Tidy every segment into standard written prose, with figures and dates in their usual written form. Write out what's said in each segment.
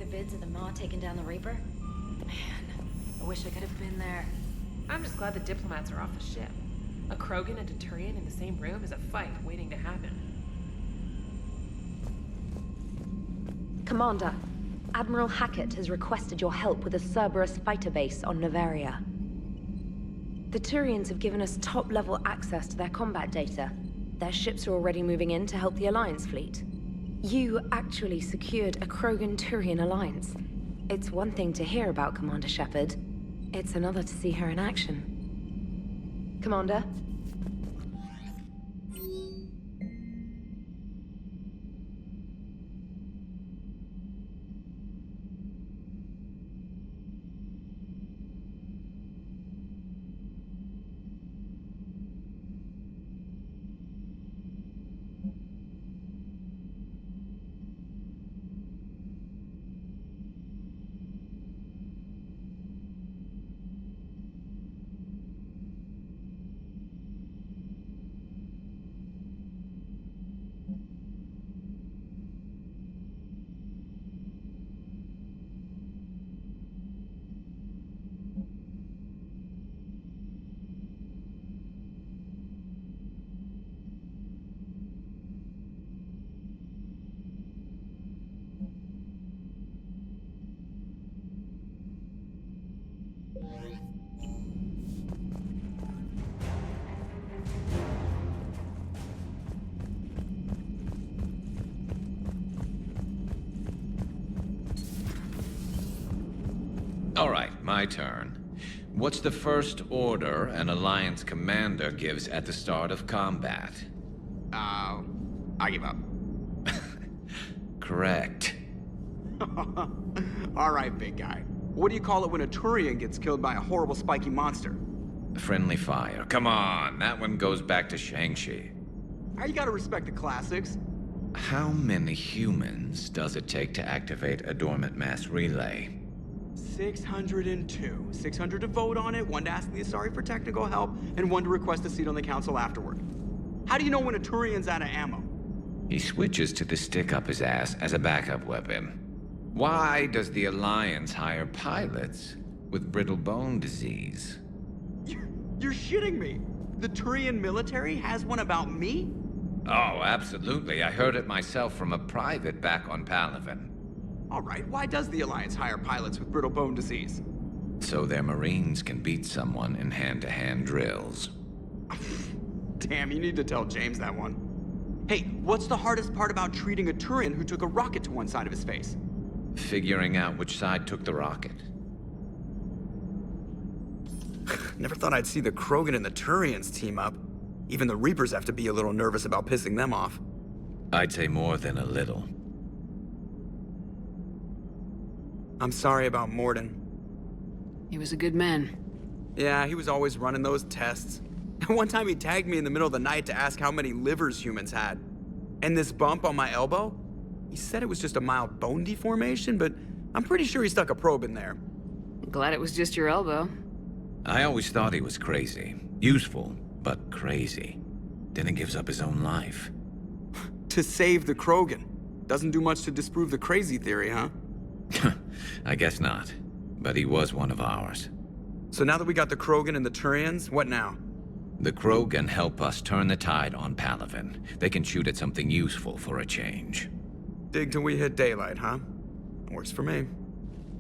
bids of the Maw taking down the Reaper? Man, I wish I could have been there. I'm just glad the diplomats are off the ship. A Krogan and a Turian in the same room is a fight waiting to happen. Commander, Admiral Hackett has requested your help with a Cerberus fighter base on Novaria. The Turians have given us top-level access to their combat data. Their ships are already moving in to help the Alliance fleet. You actually secured a Krogan-Turian alliance. It's one thing to hear about Commander Shepard. It's another to see her in action. Commander? All right, my turn. What's the first order an Alliance commander gives at the start of combat? I give up. Correct. All right, big guy. What do you call it when a Turian gets killed by a horrible spiky monster? Friendly fire. Come on, that one goes back to Shang-Chi. You gotta respect the classics. How many humans does it take to activate a dormant mass relay? 602. 600 to vote on it, one to ask the Asari for technical help, and one to request a seat on the council afterward. How do you know when a Turian's out of ammo? He switches to the stick up his ass as a backup weapon. Why does the Alliance hire pilots with brittle bone disease? You're shitting me. The Turian military has one about me? Oh, absolutely. I heard it myself from a private back on Palaven. All right, why does the Alliance hire pilots with brittle bone disease? So their Marines can beat someone in hand-to-hand drills. Damn, you need to tell James that one. Hey, what's the hardest part about treating a Turian who took a rocket to one side of his face? Figuring out which side took the rocket. Never thought I'd see the Krogan and the Turians team up. Even the Reapers have to be a little nervous about pissing them off. I'd say more than a little. I'm sorry about Morden. He was a good man. Yeah, he was always running those tests. One time he tagged me in the middle of the night to ask how many livers humans had. And this bump on my elbow? He said it was just a mild bone deformation, but I'm pretty sure he stuck a probe in there. Glad it was just your elbow. I always thought he was crazy. Useful, but crazy. Then he gives up his own life. To save the Krogan. Doesn't do much to disprove the crazy theory, huh? I guess not. But he was one of ours. So now that we got the Krogan and the Turians, what now? The Krogan help us turn the tide on Palaven. They can shoot at something useful for a change. Dig till we hit daylight, huh? Works for me.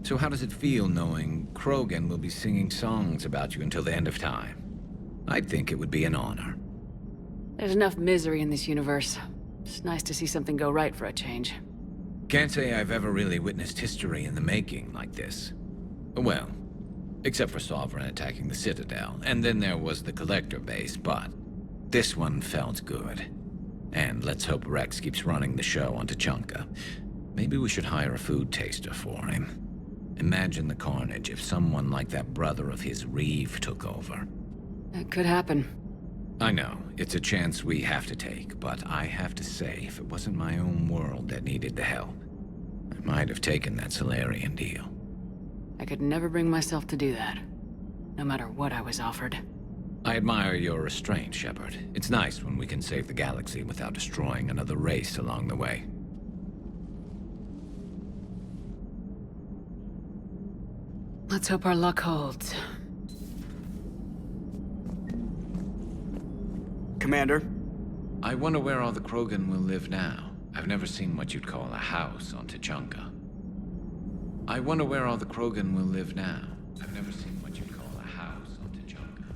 So how does it feel knowing Krogan will be singing songs about you until the end of time? I'd think it would be an honor. There's enough misery in this universe. It's nice to see something go right for a change. Can't say I've ever really witnessed history in the making like this. Well, except for Sovereign attacking the Citadel, and then there was the Collector base, but this one felt good. And let's hope Rex keeps running the show on Tuchanka. Maybe we should hire a food taster for him. Imagine the carnage if someone like that brother of his, Reeve, took over. That could happen. I know, it's a chance we have to take, but I have to say, if it wasn't my own world that needed the help, I might have taken that Solarian deal. I could never bring myself to do that, no matter what I was offered. I admire your restraint, Shepard. It's nice when we can save the galaxy without destroying another race along the way. Let's hope our luck holds. Commander, I wonder where all the Krogan will live now. I've never seen what you'd call a house on Tuchanka. I wonder where all the Krogan will live now. I've never seen what you'd call a house on Tuchanka.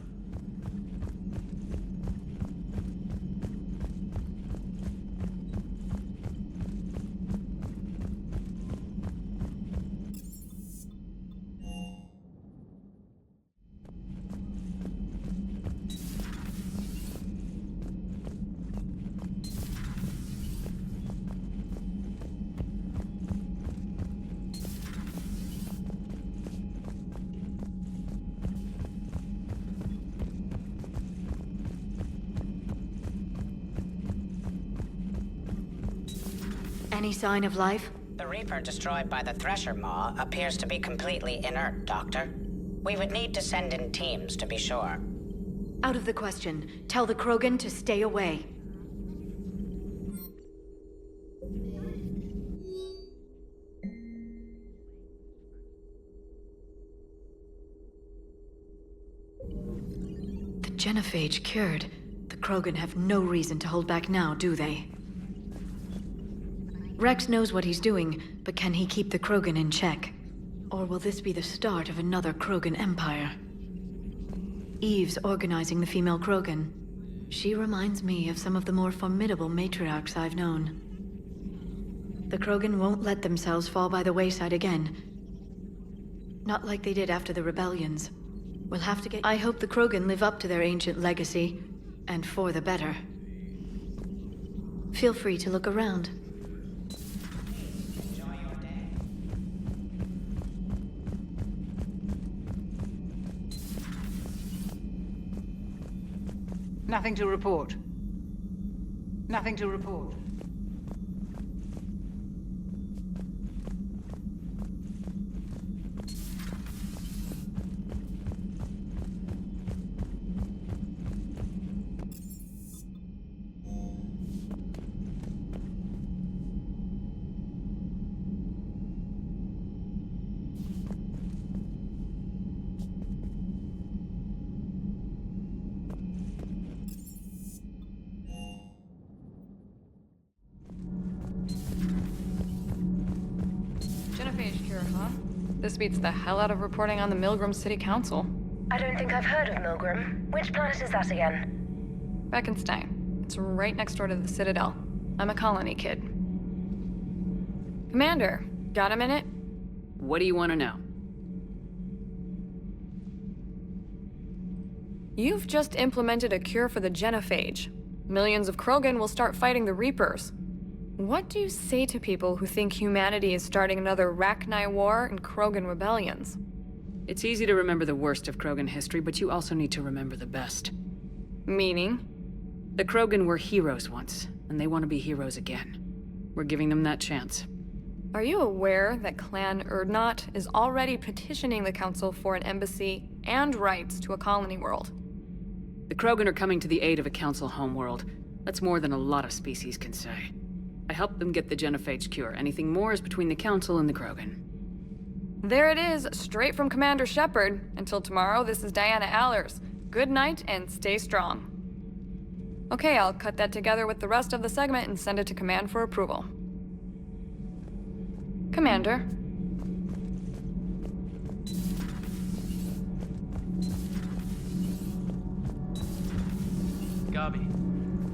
Any sign of life? The Reaper destroyed by the Thresher Maw appears to be completely inert, Doctor. We would need to send in teams to be sure. Out of the question. Tell the Krogan to stay away. The genophage cured. The Krogan have no reason to hold back now, do they? Rex knows what he's doing, but can he keep the Krogan in check? Or will this be the start of another Krogan empire? Eve's organizing the female Krogan. She reminds me of some of the more formidable matriarchs I've known. The Krogan won't let themselves fall by the wayside again. Not like they did after the rebellions. We'll have to get... I hope the Krogan live up to their ancient legacy, and for the better. Feel free to look around. Nothing to report. Nothing to report. Genophage cure, huh? This beats the hell out of reporting on the Milgram City Council. I don't think I've heard of Milgram. Which planet is that again? Beckenstein. It's right next door to the Citadel. I'm a colony kid. Commander, got a minute? What do you want to know? You've just implemented a cure for the genophage. Millions of Krogan will start fighting the Reapers. What do you say to people who think humanity is starting another Rachni War and Krogan rebellions? It's easy to remember the worst of Krogan history, but you also need to remember the best. Meaning? The Krogan were heroes once, and they want to be heroes again. We're giving them that chance. Are you aware that Clan Urdnot is already petitioning the Council for an embassy and rights to a colony world? The Krogan are coming to the aid of a Council homeworld. That's more than a lot of species can say. I helped them get the genophage cure. Anything more is between the Council and the Krogan. There it is, straight from Commander Shepard. Until tomorrow, this is Diana Allers. Good night and stay strong. Okay, I'll cut that together with the rest of the segment and send it to Command for approval. Commander. Gabby,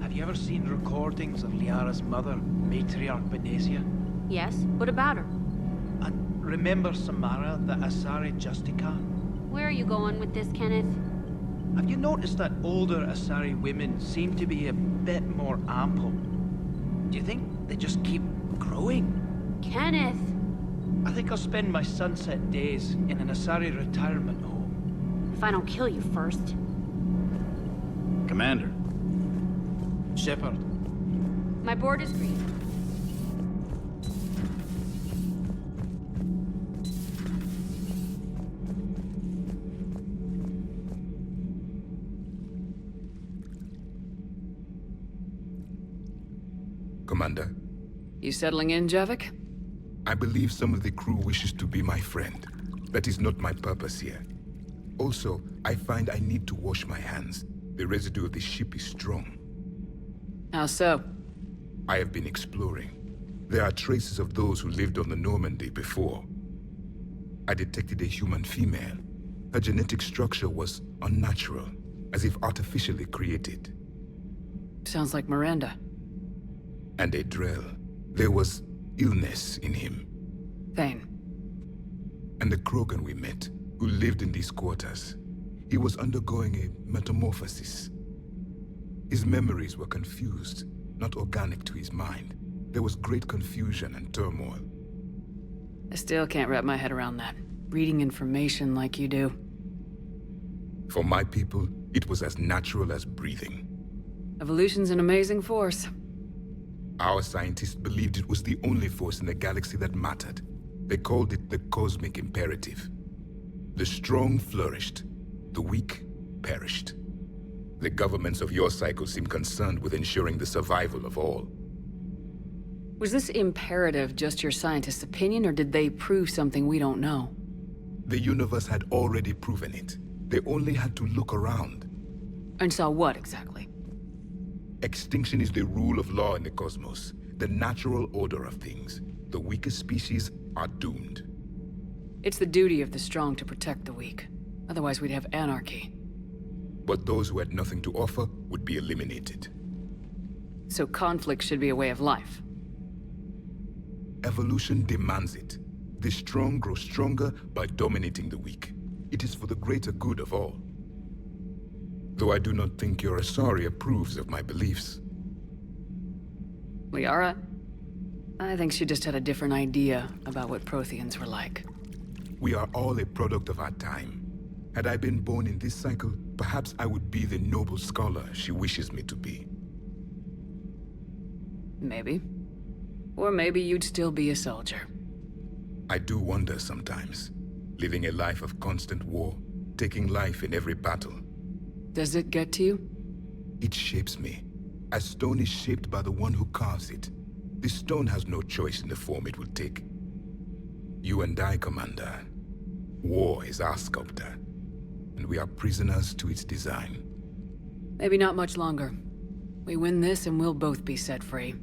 have you ever seen recordings of Liara's mother, Matriarch Benesia? Yes? What about her? And remember Samara, the Asari Justica? Where are you going with this, Kenneth? Have you noticed that older Asari women seem to be a bit more ample? Do you think they just keep growing? Kenneth! I think I'll spend my sunset days in an Asari retirement home. If I don't kill you first. Commander. Shepard. My board is green. Commander, You settling in, Javik? I believe some of the crew wishes to be my friend. That is not my purpose here. Also, I find I need to wash my hands. The residue of the ship is strong. How so? I have been exploring. There are traces of those who lived on the Normandy before. I detected a human female. Her genetic structure was unnatural, as if artificially created. Sounds like Miranda. And a Drell. There was illness in him. Thane. And the Krogan we met, who lived in these quarters. He was undergoing a metamorphosis. His memories were confused, not organic to his mind. There was great confusion and turmoil. I still can't wrap my head around that. Reading information like you do. For my people, it was as natural as breathing. Evolution's an amazing force. Our scientists believed it was the only force in the galaxy that mattered. They called it the cosmic imperative. The strong flourished, the weak perished. The governments of your cycle seem concerned with ensuring the survival of all. Was this imperative just your scientists' opinion, or did they prove something we don't know? The universe had already proven it. They only had to look around. And saw what, exactly? Extinction is the rule of law in the cosmos, the natural order of things. The weakest species are doomed. It's the duty of the strong to protect the weak. Otherwise we'd have anarchy. But those who had nothing to offer would be eliminated. So conflict should be a way of life. Evolution demands it. The strong grow stronger by dominating the weak. It is for the greater good of all. Though I do not think your Asari approves of my beliefs. Liara? I think she just had a different idea about what Protheans were like. We are all a product of our time. Had I been born in this cycle, perhaps I would be the noble scholar she wishes me to be. Maybe. Or maybe you'd still be a soldier. I do wonder sometimes. Living a life of constant war, taking life in every battle. Does it get to you? It shapes me, as stone is shaped by the one who carves it. The stone has no choice in the form it will take. You and I, Commander. War is our sculptor, and we are prisoners to its design. Maybe not much longer. We win this and we'll both be set free.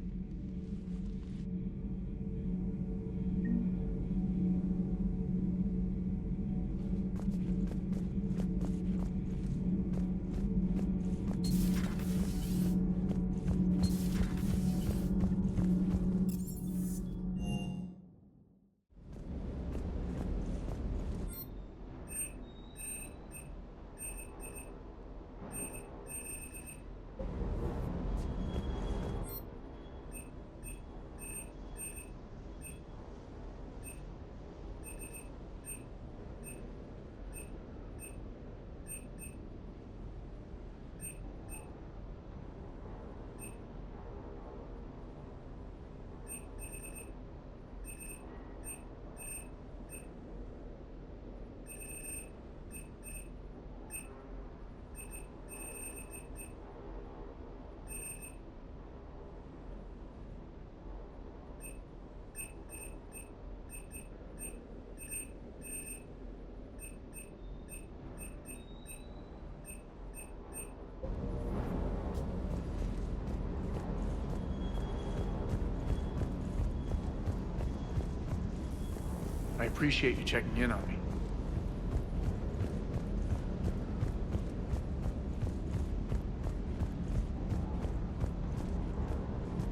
I appreciate you checking in on me.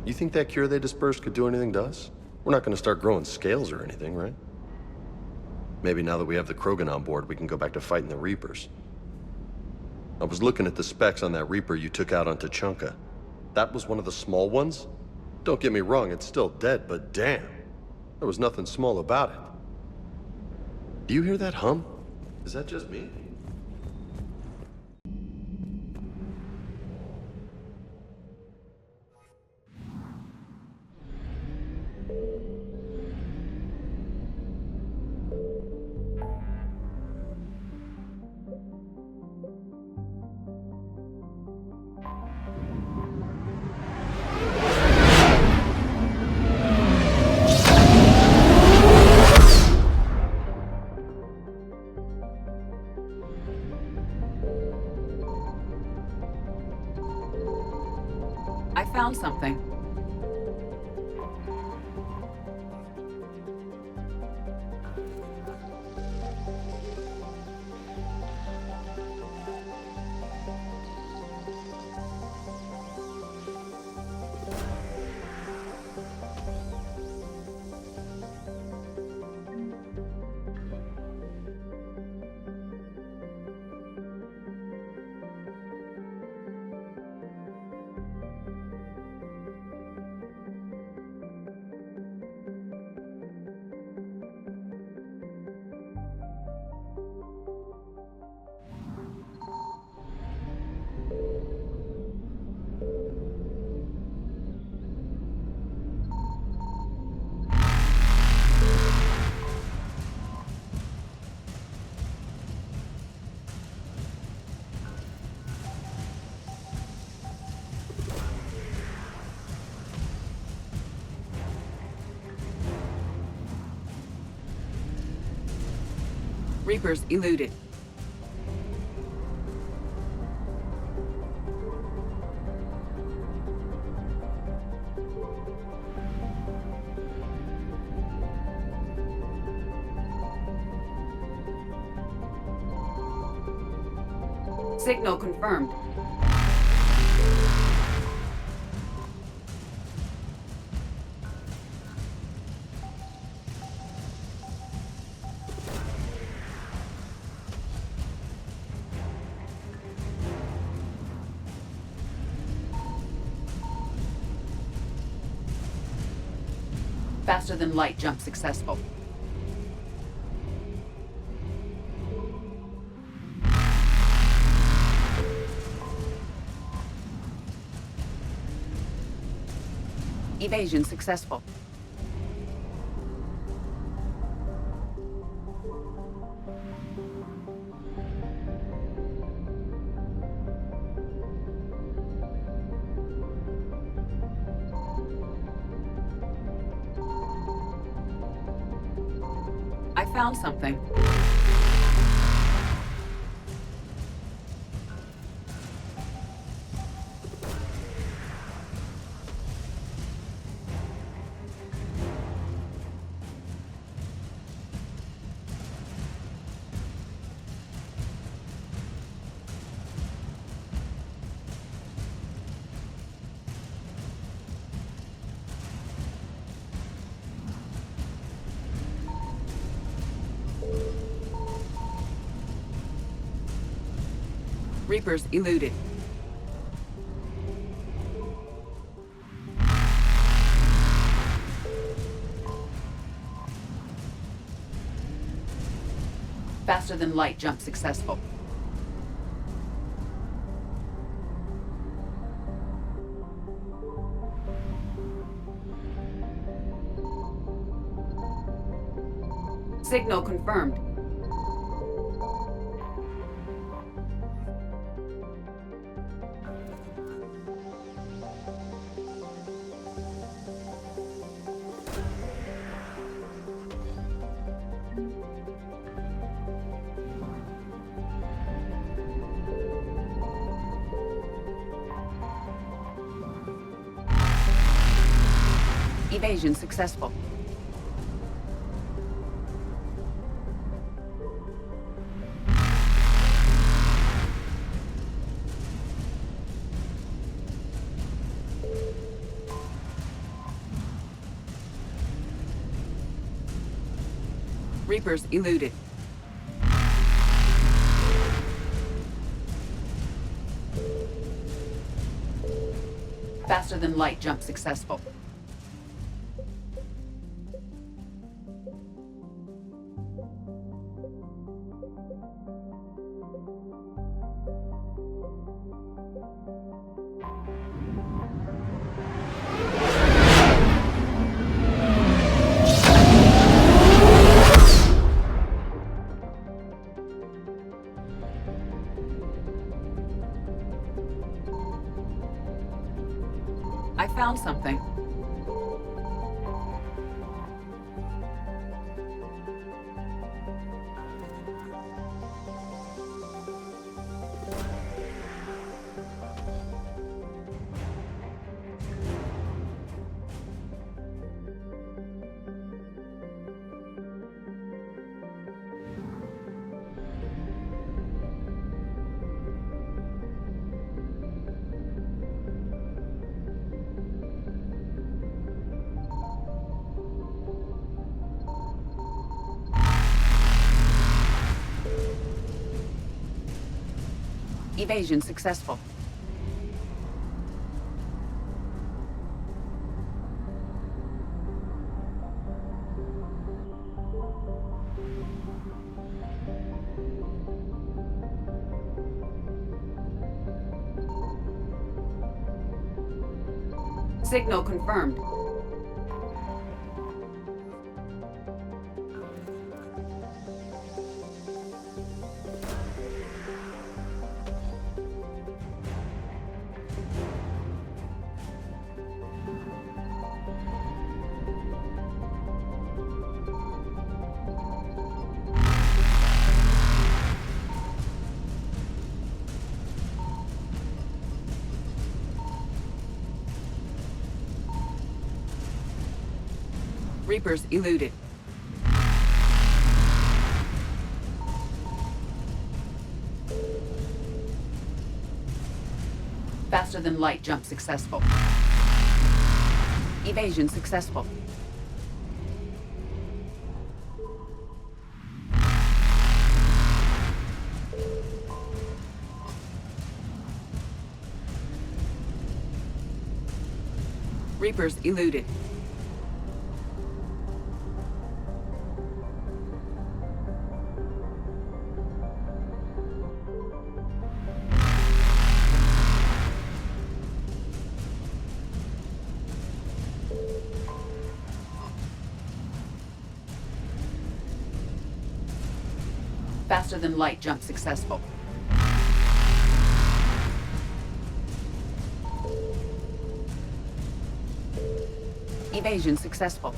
You think that cure they dispersed could do anything to us? We're not gonna start growing scales or anything, right? Maybe now that we have the Krogan on board, we can go back to fighting the Reapers. I was looking at the specs on that Reaper you took out on Tuchanka. That was one of the small ones? Don't get me wrong, it's still dead, but damn. There was nothing small about it. Do you hear that hum? Is that just me? Reapers eluded. Signal confirmed. Faster than light jump successful. Evasion successful. I found something. Reapers eluded. Faster than light jump successful. Signal confirmed. Evasion successful. Reapers eluded. Faster than light jump successful. I found something. Evasion successful. Signal confirmed. Reapers eluded. Faster than light jump successful. Evasion successful. Reapers eluded. Faster than light jump successful. Evasion successful.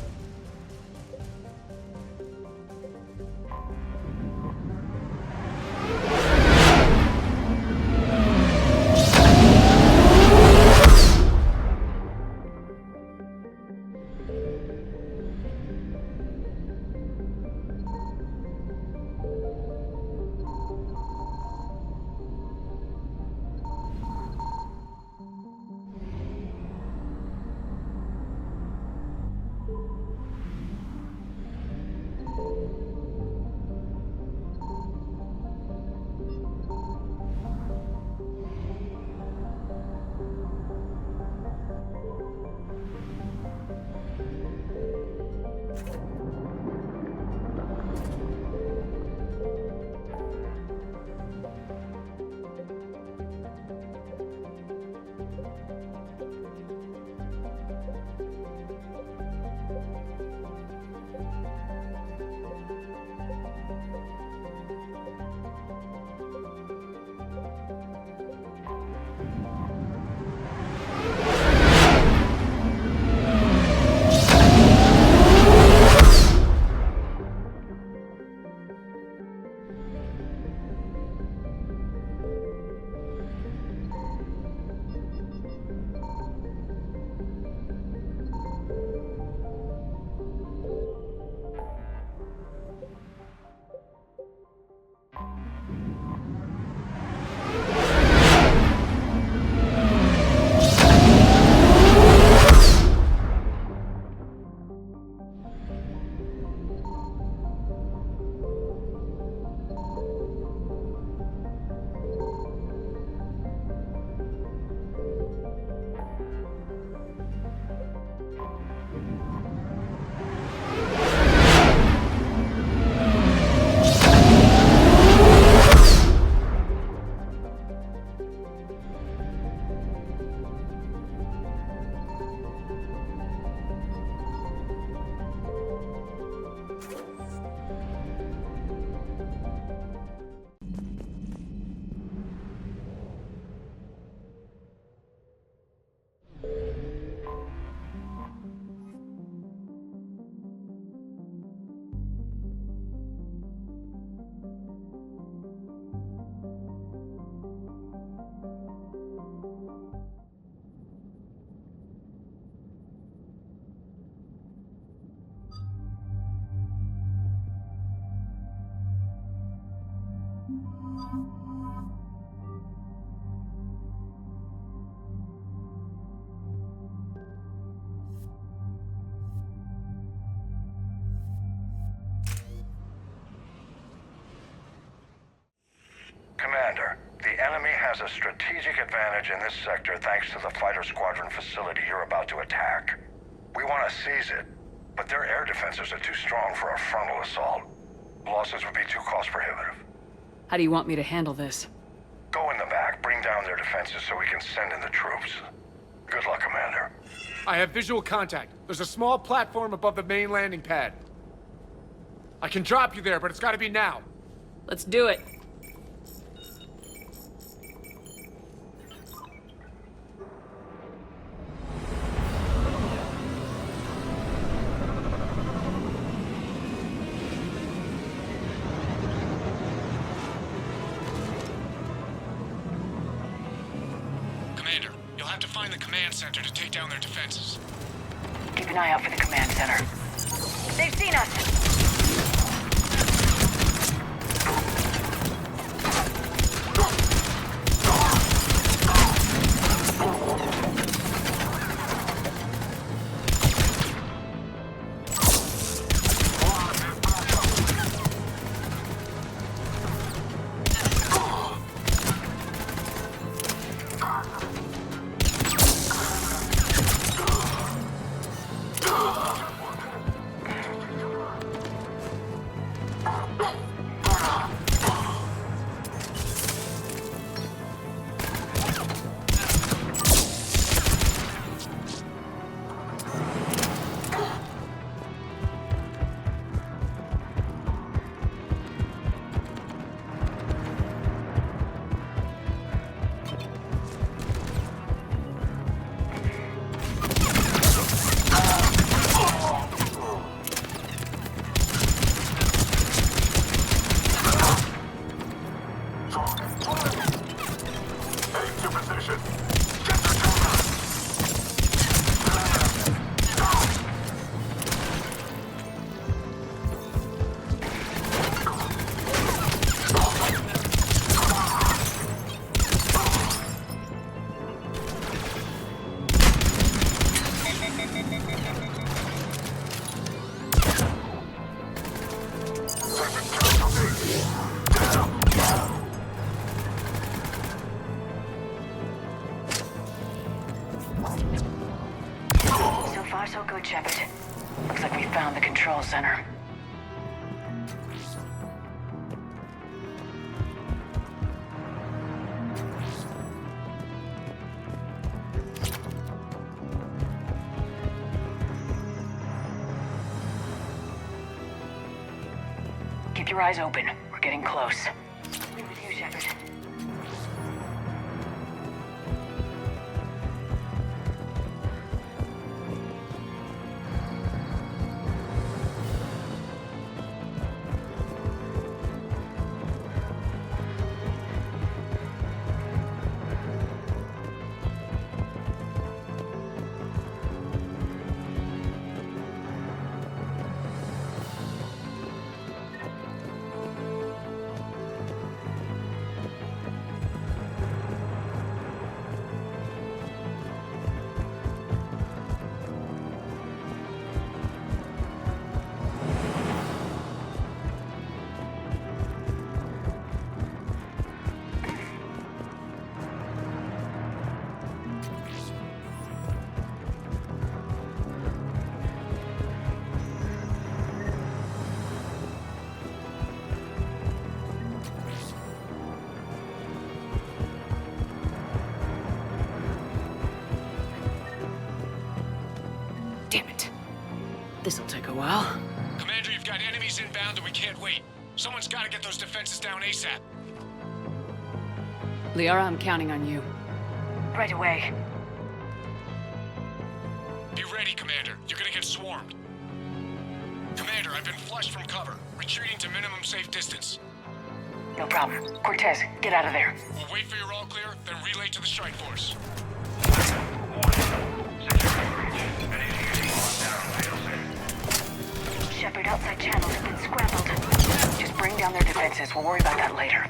Commander, the enemy has a strategic advantage in this sector thanks to the fighter squadron facility you're about to attack. We want to seize it, but their air defenses are too strong for a frontal assault. Losses would be too cost prohibitive. How do you want me to handle this? Go in the back, bring down their defenses so we can send in the troops. Good luck, Commander. I have visual contact. There's a small platform above the main landing pad. I can drop you there, but it's gotta be now. Let's do it. Commander, you'll have to find the command center to take down their defenses. Keep an eye out for the command center. They've seen us! So far, so good, Shepard. Looks like we found the control center. Keep your eyes open. We're getting close. I'm with you, Shepard. Damn it. This'll take a while. Commander, you've got enemies inbound and we can't wait. Someone's gotta get those defenses down ASAP. Liara, I'm counting on you. Right away. Be ready, Commander. You're gonna get swarmed. Commander, I've been flushed from cover. Retreating to minimum safe distance. No problem. Cortez, get out of there. We'll wait for your all clear, then relay to the strike force. Shepard, outside channels have been scrambled. Just bring down their defenses. We'll worry about that later.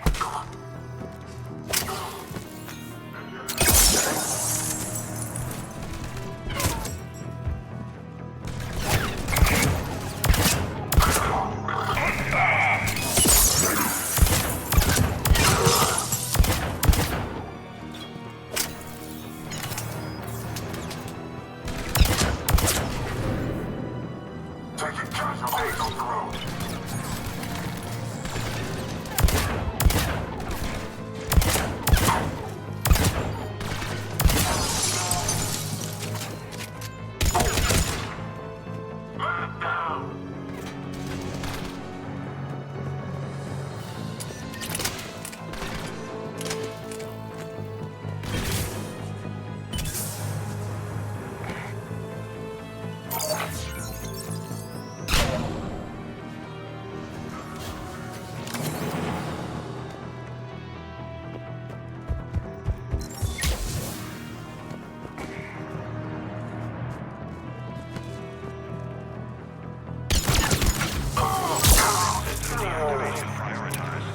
Activation prioritized.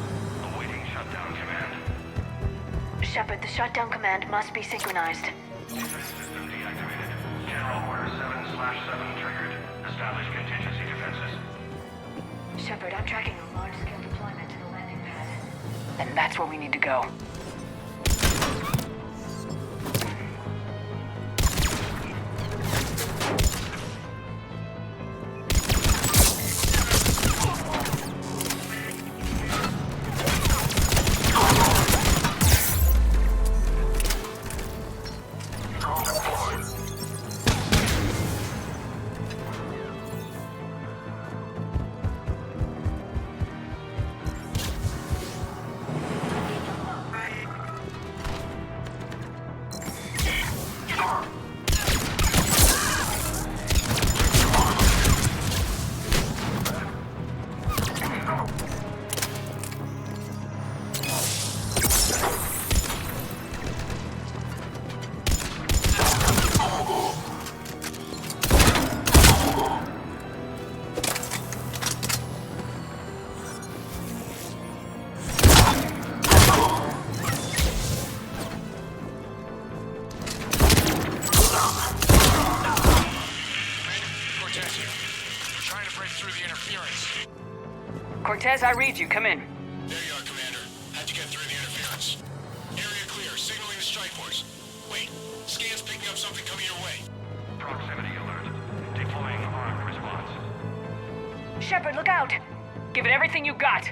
Awaiting shutdown command. Shepard, the shutdown command must be synchronized. Defense system deactivated. General Order 7/7 triggered. Establish contingency defenses. Shepard, I'm tracking a large-scale deployment to the landing pad. Then that's where we need to go. Cortez, I read you. Come in. There you are, Commander. How'd you get through the interference? Area clear. Signaling the strike force. Wait. Scan's picking up something coming your way. Proximity alert. Deploying armed response. Shepard, look out! Give it everything you got.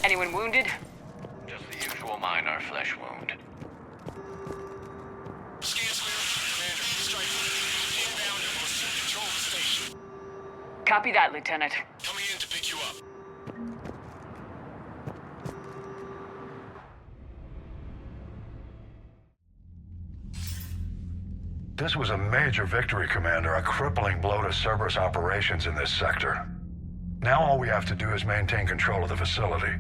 Anyone wounded? Just the usual minor flesh wound. Scan's clear. Commander, strike force. Inbound and will soon control the station. Copy that, Lieutenant. Coming in to pick you up. This was a major victory, Commander. A crippling blow to Cerberus operations in this sector. Now all we have to do is maintain control of the facility.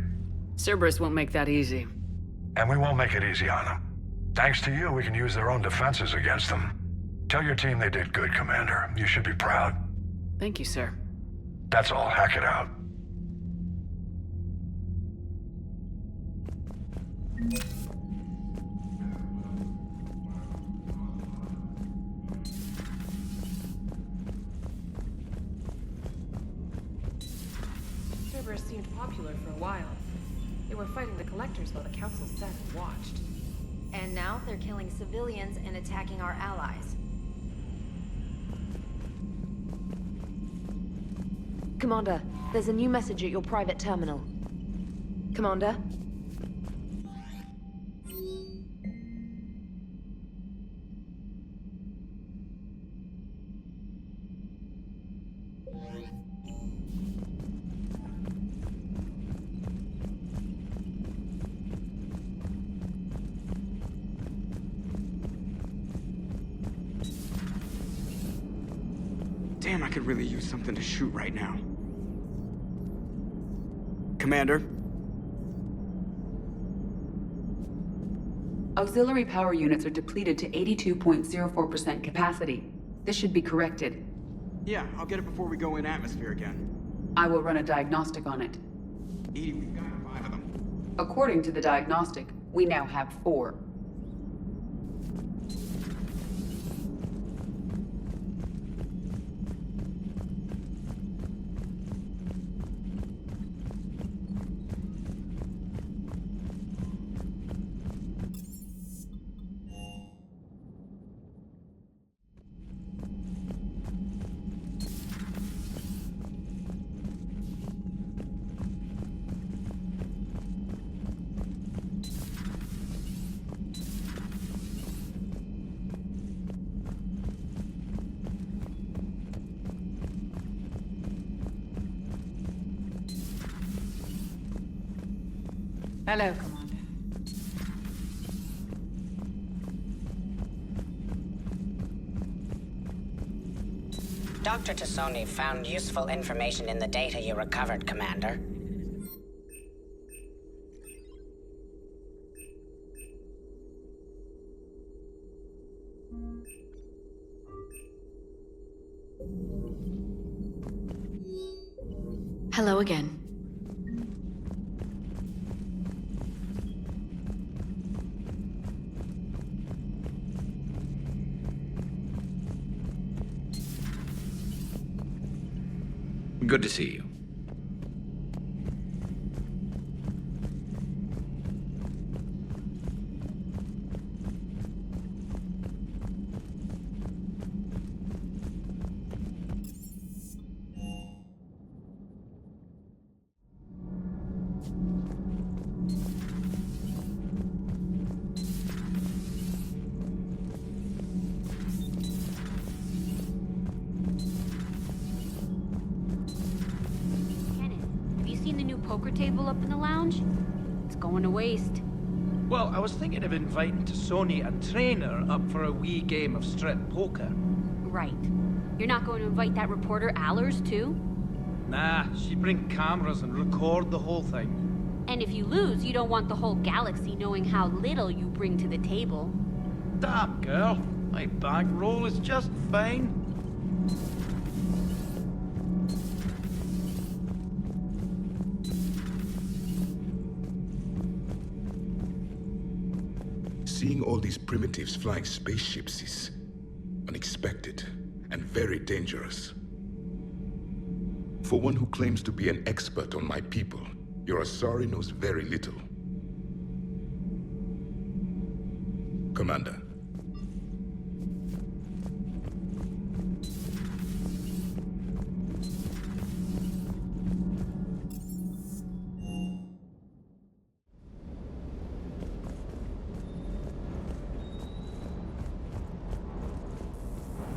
Cerberus won't make that easy. And we won't make it easy on them. Thanks to you, we can use their own defenses against them. Tell your team they did good, Commander. You should be proud. Thank you, sir. That's all. Hack it out. Cerberus seemed popular for a while. They were fighting the Collectors while the Council sat and watched. And now they're killing civilians and attacking our allies. Commander, there's a new message at your private terminal. Commander? Damn, I could really use something to shoot right now. Commander? Auxiliary power units are depleted to 82.04% capacity. This should be corrected. Yeah, I'll get it before we go in atmosphere again. I will run a diagnostic on it. EDI, we've got 5 of them. According to the diagnostic, we now have 4. Hello, Commander. Dr. Tassoni found useful information in the data you recovered, Commander. Hello again. Good to see you. Poker table up in the lounge? It's going to waste. Well, I was thinking of inviting Tassoni and Trainer up for a wee game of strip poker. Right. You're not going to invite that reporter Allers, too? Nah, she'd bring cameras and record the whole thing. And if you lose, you don't want the whole galaxy knowing how little you bring to the table. Damn, girl. My bankroll is just fine. Seeing all these primitives flying spaceships is unexpected and very dangerous. For one who claims to be an expert on my people, your Asari knows very little. Commander.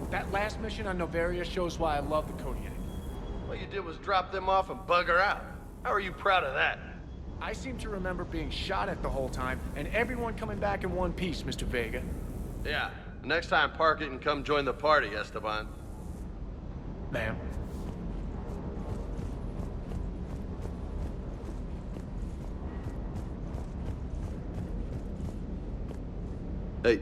That last mission on Novaria shows why I love the Kodiak. What you did was drop them off and bugger out. How are you proud of that? I seem to remember being shot at the whole time, and everyone coming back in one piece, Mr. Vega. Yeah. Next time, park it and come join the party, Esteban. Ma'am. Hey.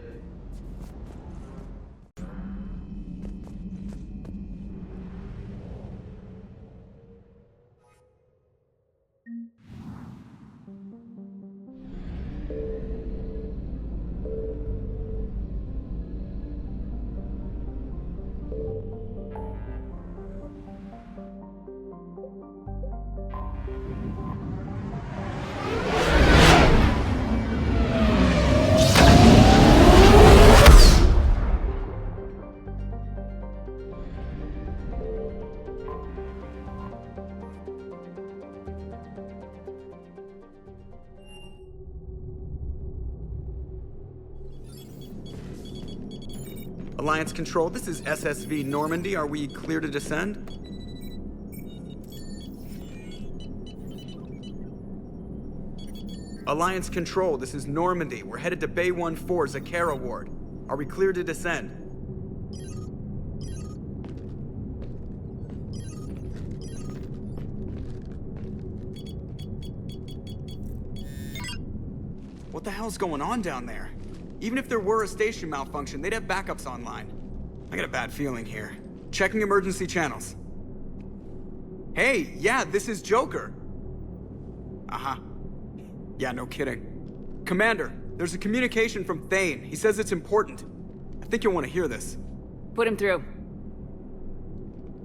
Alliance Control, this is SSV Normandy. Are we clear to descend? Alliance Control, this is Normandy. We're headed to Bay 1-4, Zakara Ward. Are we clear to descend? What the hell's going on down there? Even if there were a station malfunction, they'd have backups online. I got a bad feeling here. Checking emergency channels. Hey, yeah, this is Joker. Uh-huh. Yeah, no kidding. Commander, there's a communication from Thane. He says it's important. I think you'll want to hear this. Put him through.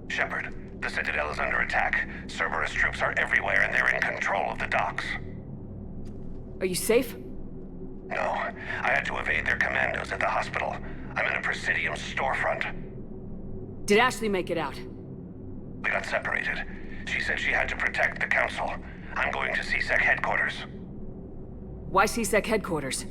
Shepard, the Citadel is under attack. Cerberus troops are everywhere and they're in control of the docks. Are you safe? No, I had to evade their commandos at the hospital. I'm in a Presidium storefront. Did Ashley make it out? We got separated. She said she had to protect the Council. I'm going to CSEC headquarters. Why CSEC headquarters?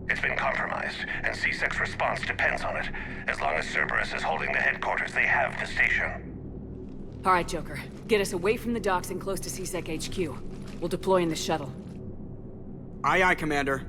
It's been compromised, and CSEC's response depends on it. As long as Cerberus is holding the headquarters, they have the station. All right, Joker. Get us away from the docks and close to CSEC HQ. We'll deploy in the shuttle. Aye, aye, Commander.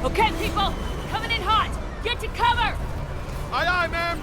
Okay, people! Coming in hot! Get to cover! Aye, aye, ma'am!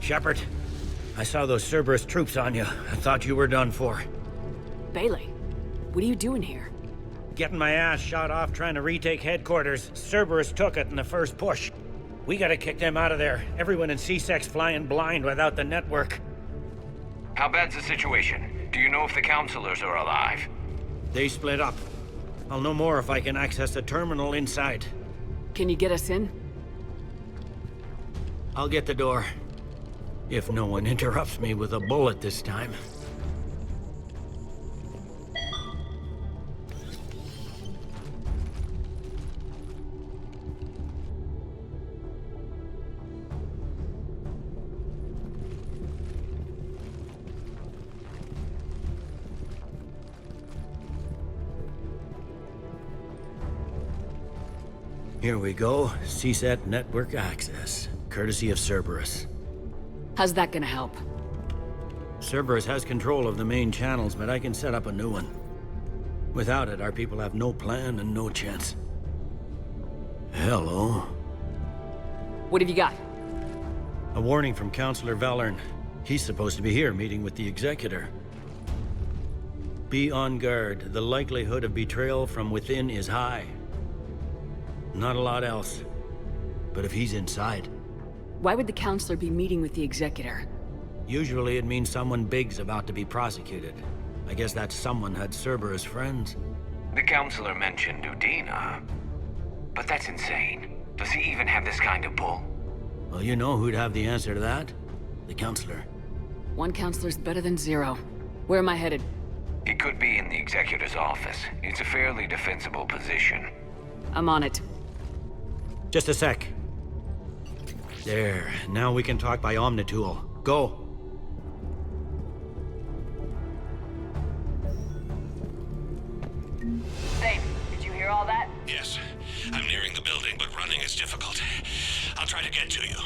Shepard, I saw those Cerberus troops on you. I thought you were done for. Bailey, what are you doing here? Getting my ass shot off trying to retake headquarters. Cerberus took it in the first push. We gotta kick them out of there. Everyone in C-Sec's flying blind without the network. How bad's the situation? Do you know if the counselors are alive? They split up. I'll know more if I can access the terminal inside. Can you get us in? I'll get the door. If no one interrupts me with a bullet this time. Here we go. CSAT network access, courtesy of Cerberus. How's that gonna help? Cerberus has control of the main channels, but I can set up a new one. Without it, our people have no plan and no chance. Hello. What have you got? A warning from Counselor Valern. He's supposed to be here meeting with the Executor. Be on guard. The likelihood of betrayal from within is high. Not a lot else. But if he's inside... Why would the Counselor be meeting with the Executor? Usually it means someone big's about to be prosecuted. I guess that someone had Cerberus friends. The Counselor mentioned Udina, but that's insane. Does he even have this kind of pull? Well, you know who'd have the answer to that? The Counselor. One counselor's better than zero. Where am I headed? He could be in the Executor's office. It's a fairly defensible position. I'm on it. Just a sec. There, now we can talk by Omnitool. Go! Safe. Did you hear all that? Yes. I'm nearing the building, but running is difficult. I'll try to get to you.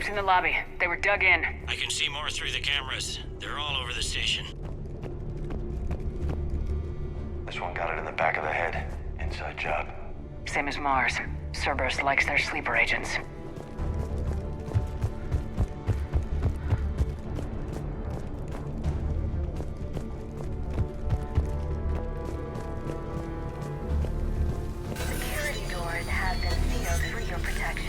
In the lobby. They were dug in. I can see more through the cameras. They're all over the station. This one got it in the back of the head. Inside job. Same as Mars. Cerberus likes their sleeper agents. Security doors have been sealed for your protection.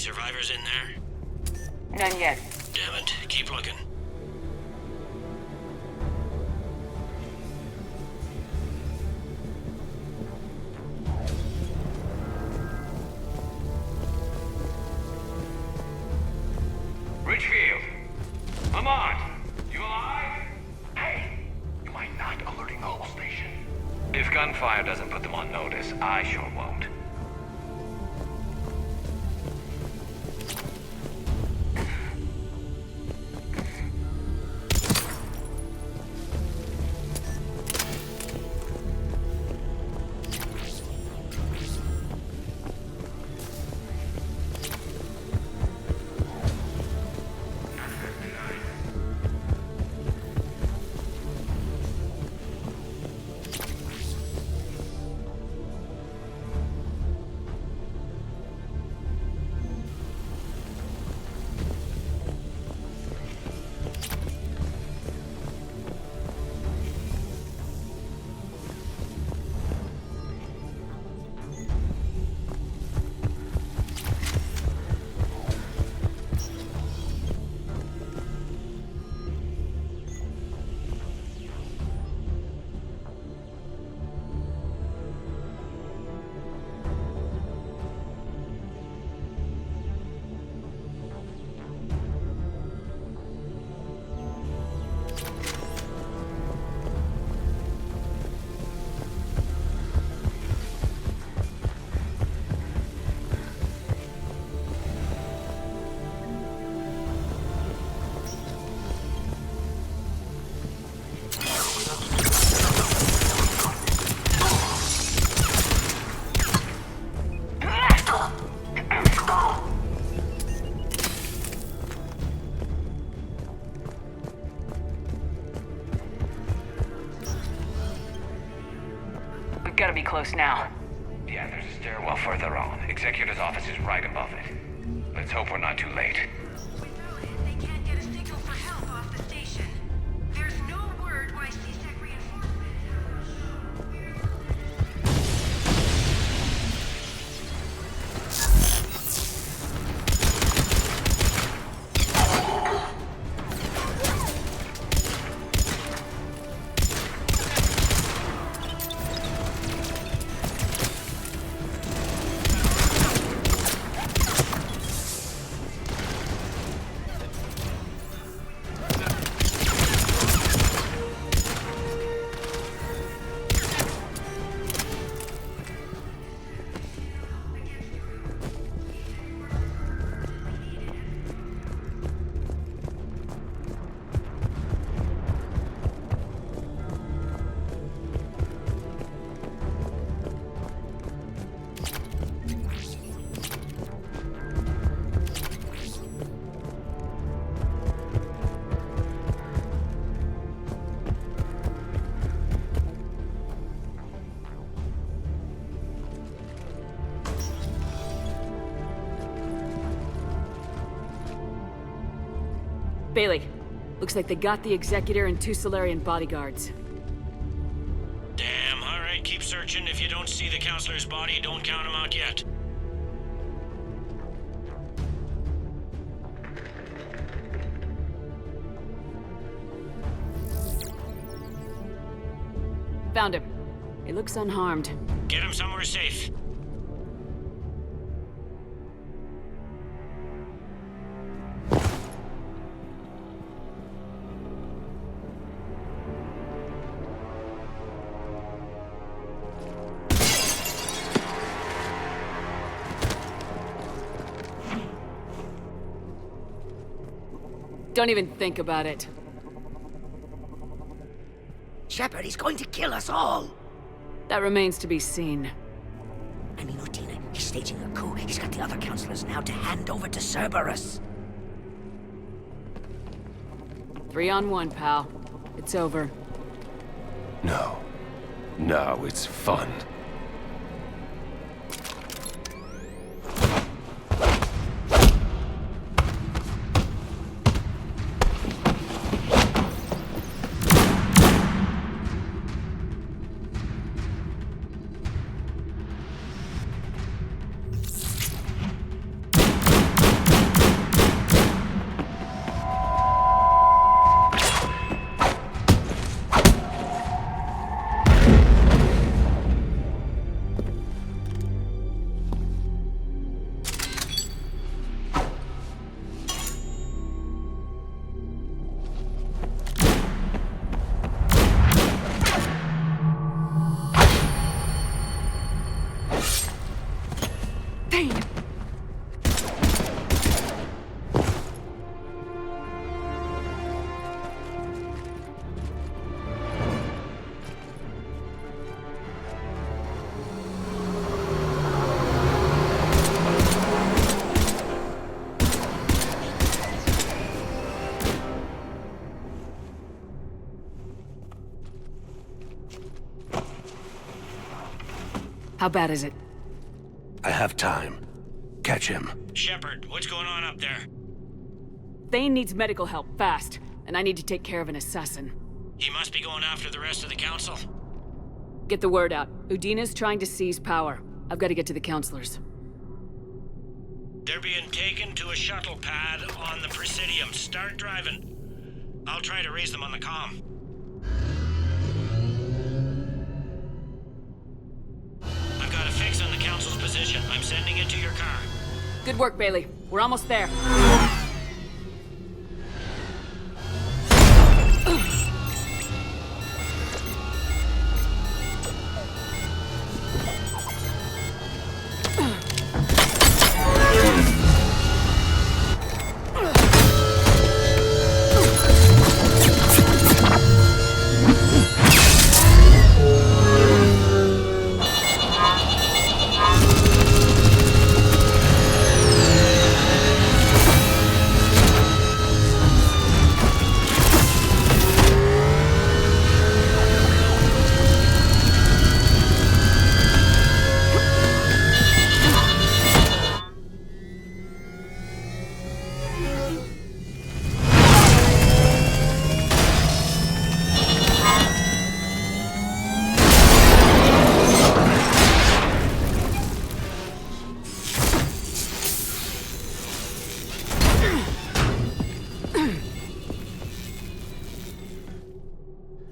survivors in there? None yet. Damn it. Keep looking. Richfield! Lamont! You alive? Hey! You mind not alerting the whole station? If gunfire doesn't put them on notice, I sure won't. Gotta be close now. Yeah, there's a stairwell further on. Executor's office is right above it. Let's hope we're not too late. Without it, they can't get a signal for help off the station. There's no word why CSEC reinforcements. Bailey, looks like they got the Executor and 2 Solarian bodyguards. Damn, alright, keep searching. If you don't see the counselor's body, don't count him out yet. Found him. He looks unharmed. Get him somewhere safe. Don't even think about it. Shepard, he's going to kill us all! That remains to be seen. I mean, Utina, he's staging a coup. He's got the other counselors now to hand over to Cerberus. 3-on-1, pal. It's over. No. No, it's fun. How bad is it? I have time. Catch him. Shepard, what's going on up there? Thane needs medical help, fast. And I need to take care of an assassin. He must be going after the rest of the council. Get the word out. Udina's trying to seize power. I've got to get to the counselors. They're being taken to a shuttle pad on the Presidium. Start driving. I'll try to raise them on the comm. I've got a fix on the council's position. I'm sending it to your car. Good work, Bailey. We're almost there.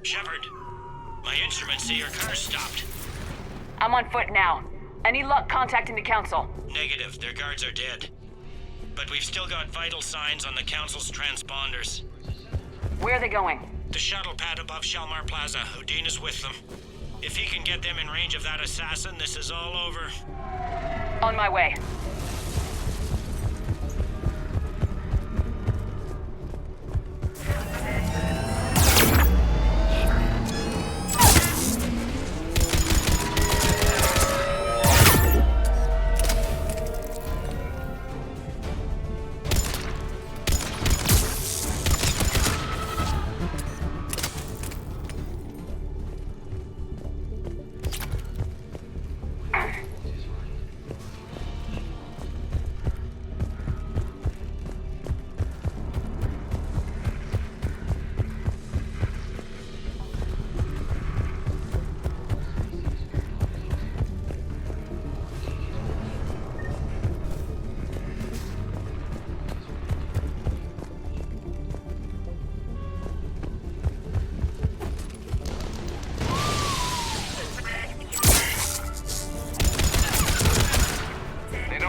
Shepard, my instruments say your car's stopped. I'm on foot now. Any luck contacting the council? Negative, their guards are dead. But we've still got vital signs on the council's transponders. Where are they going? The shuttle pad above Shalmar Plaza. Udine is with them. If he can get them in range of that assassin, this is all over. On my way.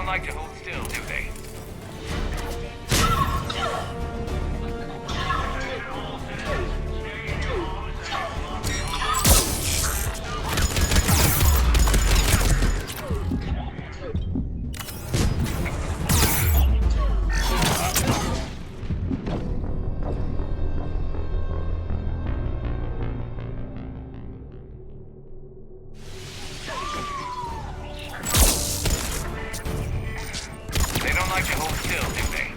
Like to hold still, do they? Like to hold still, do they?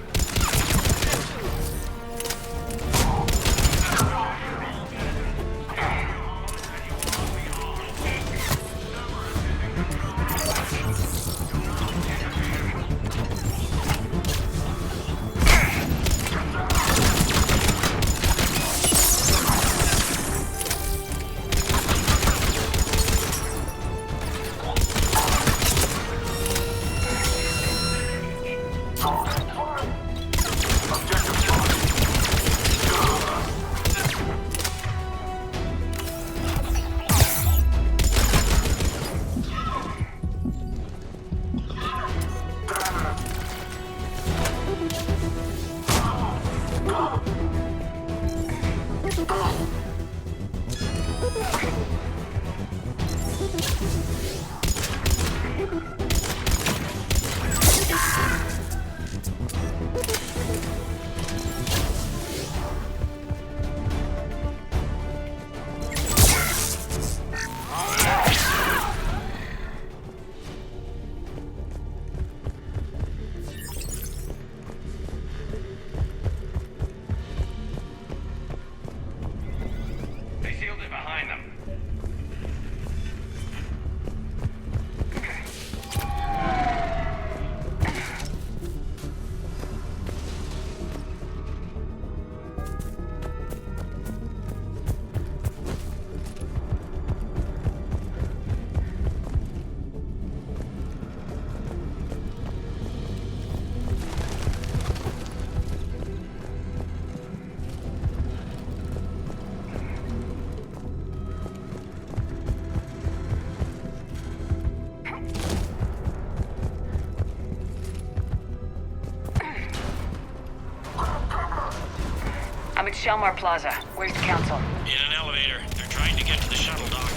I'm at Shelmar Plaza. Where's the council? In an elevator. They're trying to get to the shuttle dock.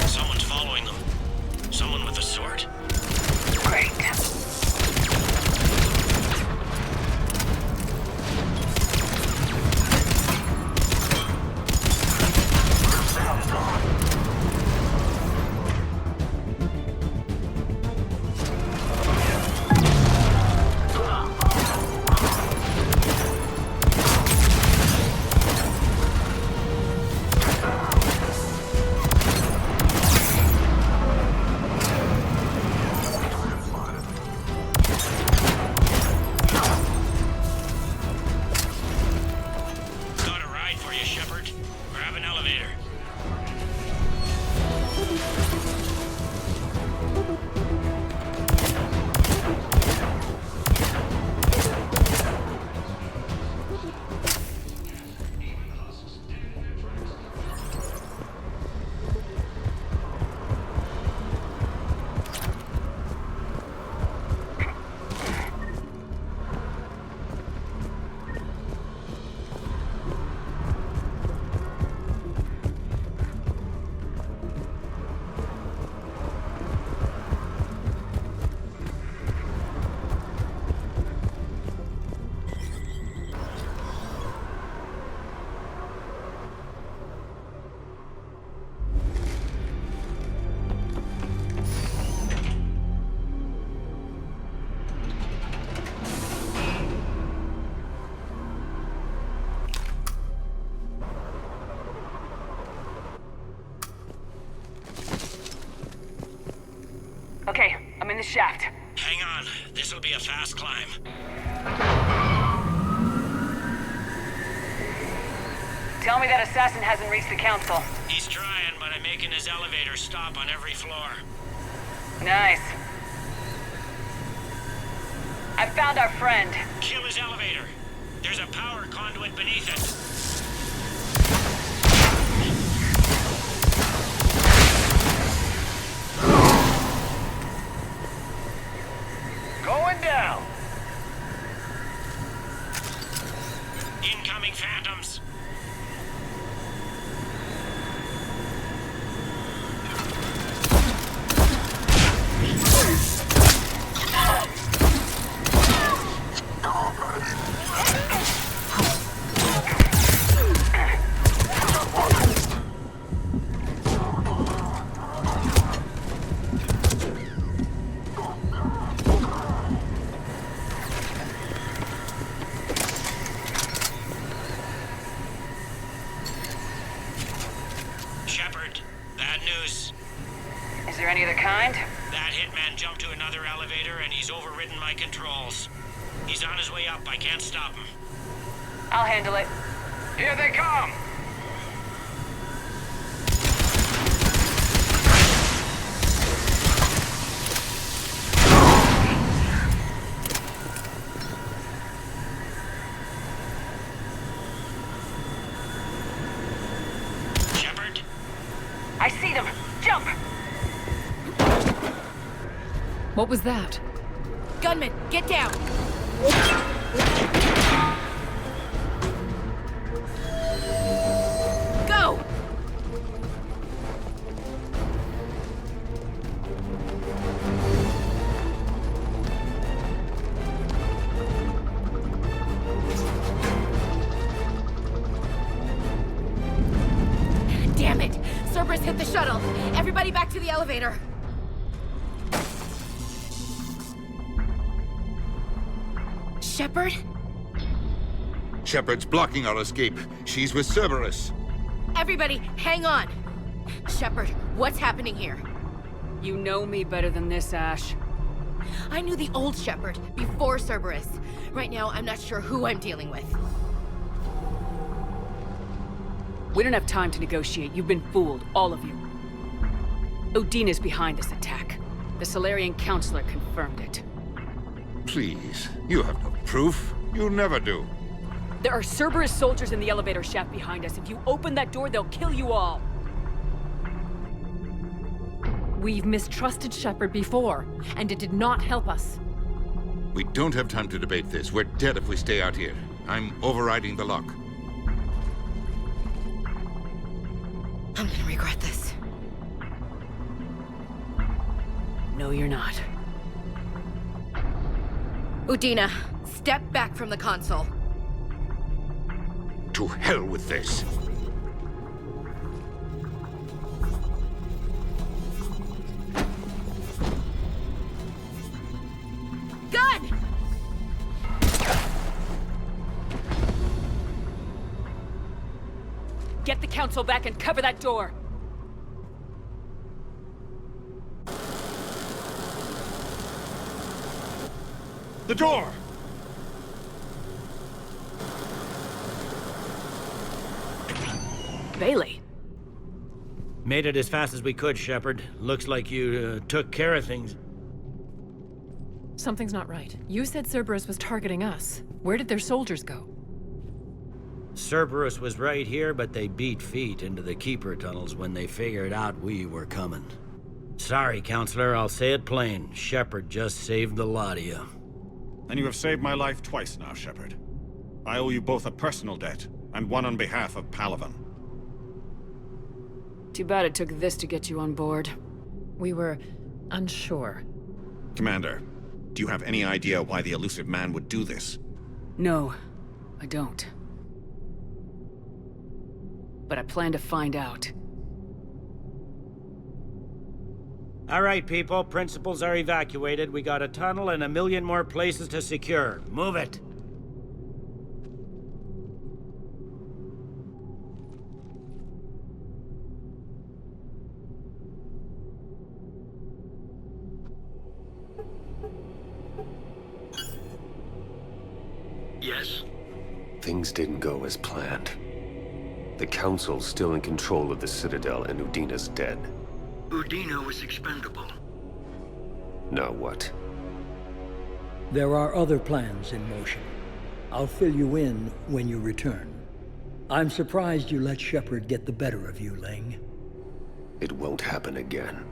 Someone's following them. Someone with a sword. Great. Okay, I'm in the shaft. Hang on. This'll be a fast climb. Tell me that assassin hasn't reached the council. He's trying, but I'm making his elevator stop on every floor. Nice. I found our friend. Kill his elevator. There's a power conduit beneath it. Going down! Incoming phantoms! Shepard, bad news. Is there any other kind? That hitman jumped to another elevator and he's overridden my controls. He's on his way up. I can't stop him. I'll handle it. Here they come! Shepard? I see them! Jump! What was that? Gunman, get down! Go! Damn it! Cerberus hit the shuttle! Everybody back to the elevator! Shepard? Shepard's blocking our escape. She's with Cerberus. Everybody, hang on! Shepard, what's happening here? You know me better than this, Ash. I knew the old Shepard before Cerberus. Right now, I'm not sure who I'm dealing with. We don't have time to negotiate. You've been fooled, all of you. Odin is behind this attack. The Solarian Counselor confirmed it. Please, you have no proof. You never do. There are Cerberus soldiers in the elevator shaft behind us. If you open that door, they'll kill you all. We've mistrusted Shepard before, and it did not help us. We don't have time to debate this. We're dead if we stay out here. I'm overriding the lock. regret this. No, you're not. Udina, step back from the console. To hell with this. Gun! Get the council back and cover that door! The door! Bailey. Made it as fast as we could, Shepard. Looks like you took care of things. Something's not right. You said Cerberus was targeting us. Where did their soldiers go? Cerberus was right here, but they beat feet into the Keeper tunnels when they figured out we were coming. Sorry, Counselor, I'll say it plain. Shepard just saved the lot of you. And you have saved my life twice now, Shepard. I owe you both a personal debt, and one on behalf of Palaven. Too bad it took this to get you on board. We were unsure. Commander, do you have any idea why the elusive man would do this? No, I don't. But I plan to find out. All right, people. Principals are evacuated. We got a tunnel and 1 million more places to secure. Move it. Yes? Things didn't go as planned. The Council's still in control of the Citadel and Udina's dead. Udina was expendable. Now what? There are other plans in motion. I'll fill you in when you return. I'm surprised you let Shepard get the better of you, Ling. It won't happen again.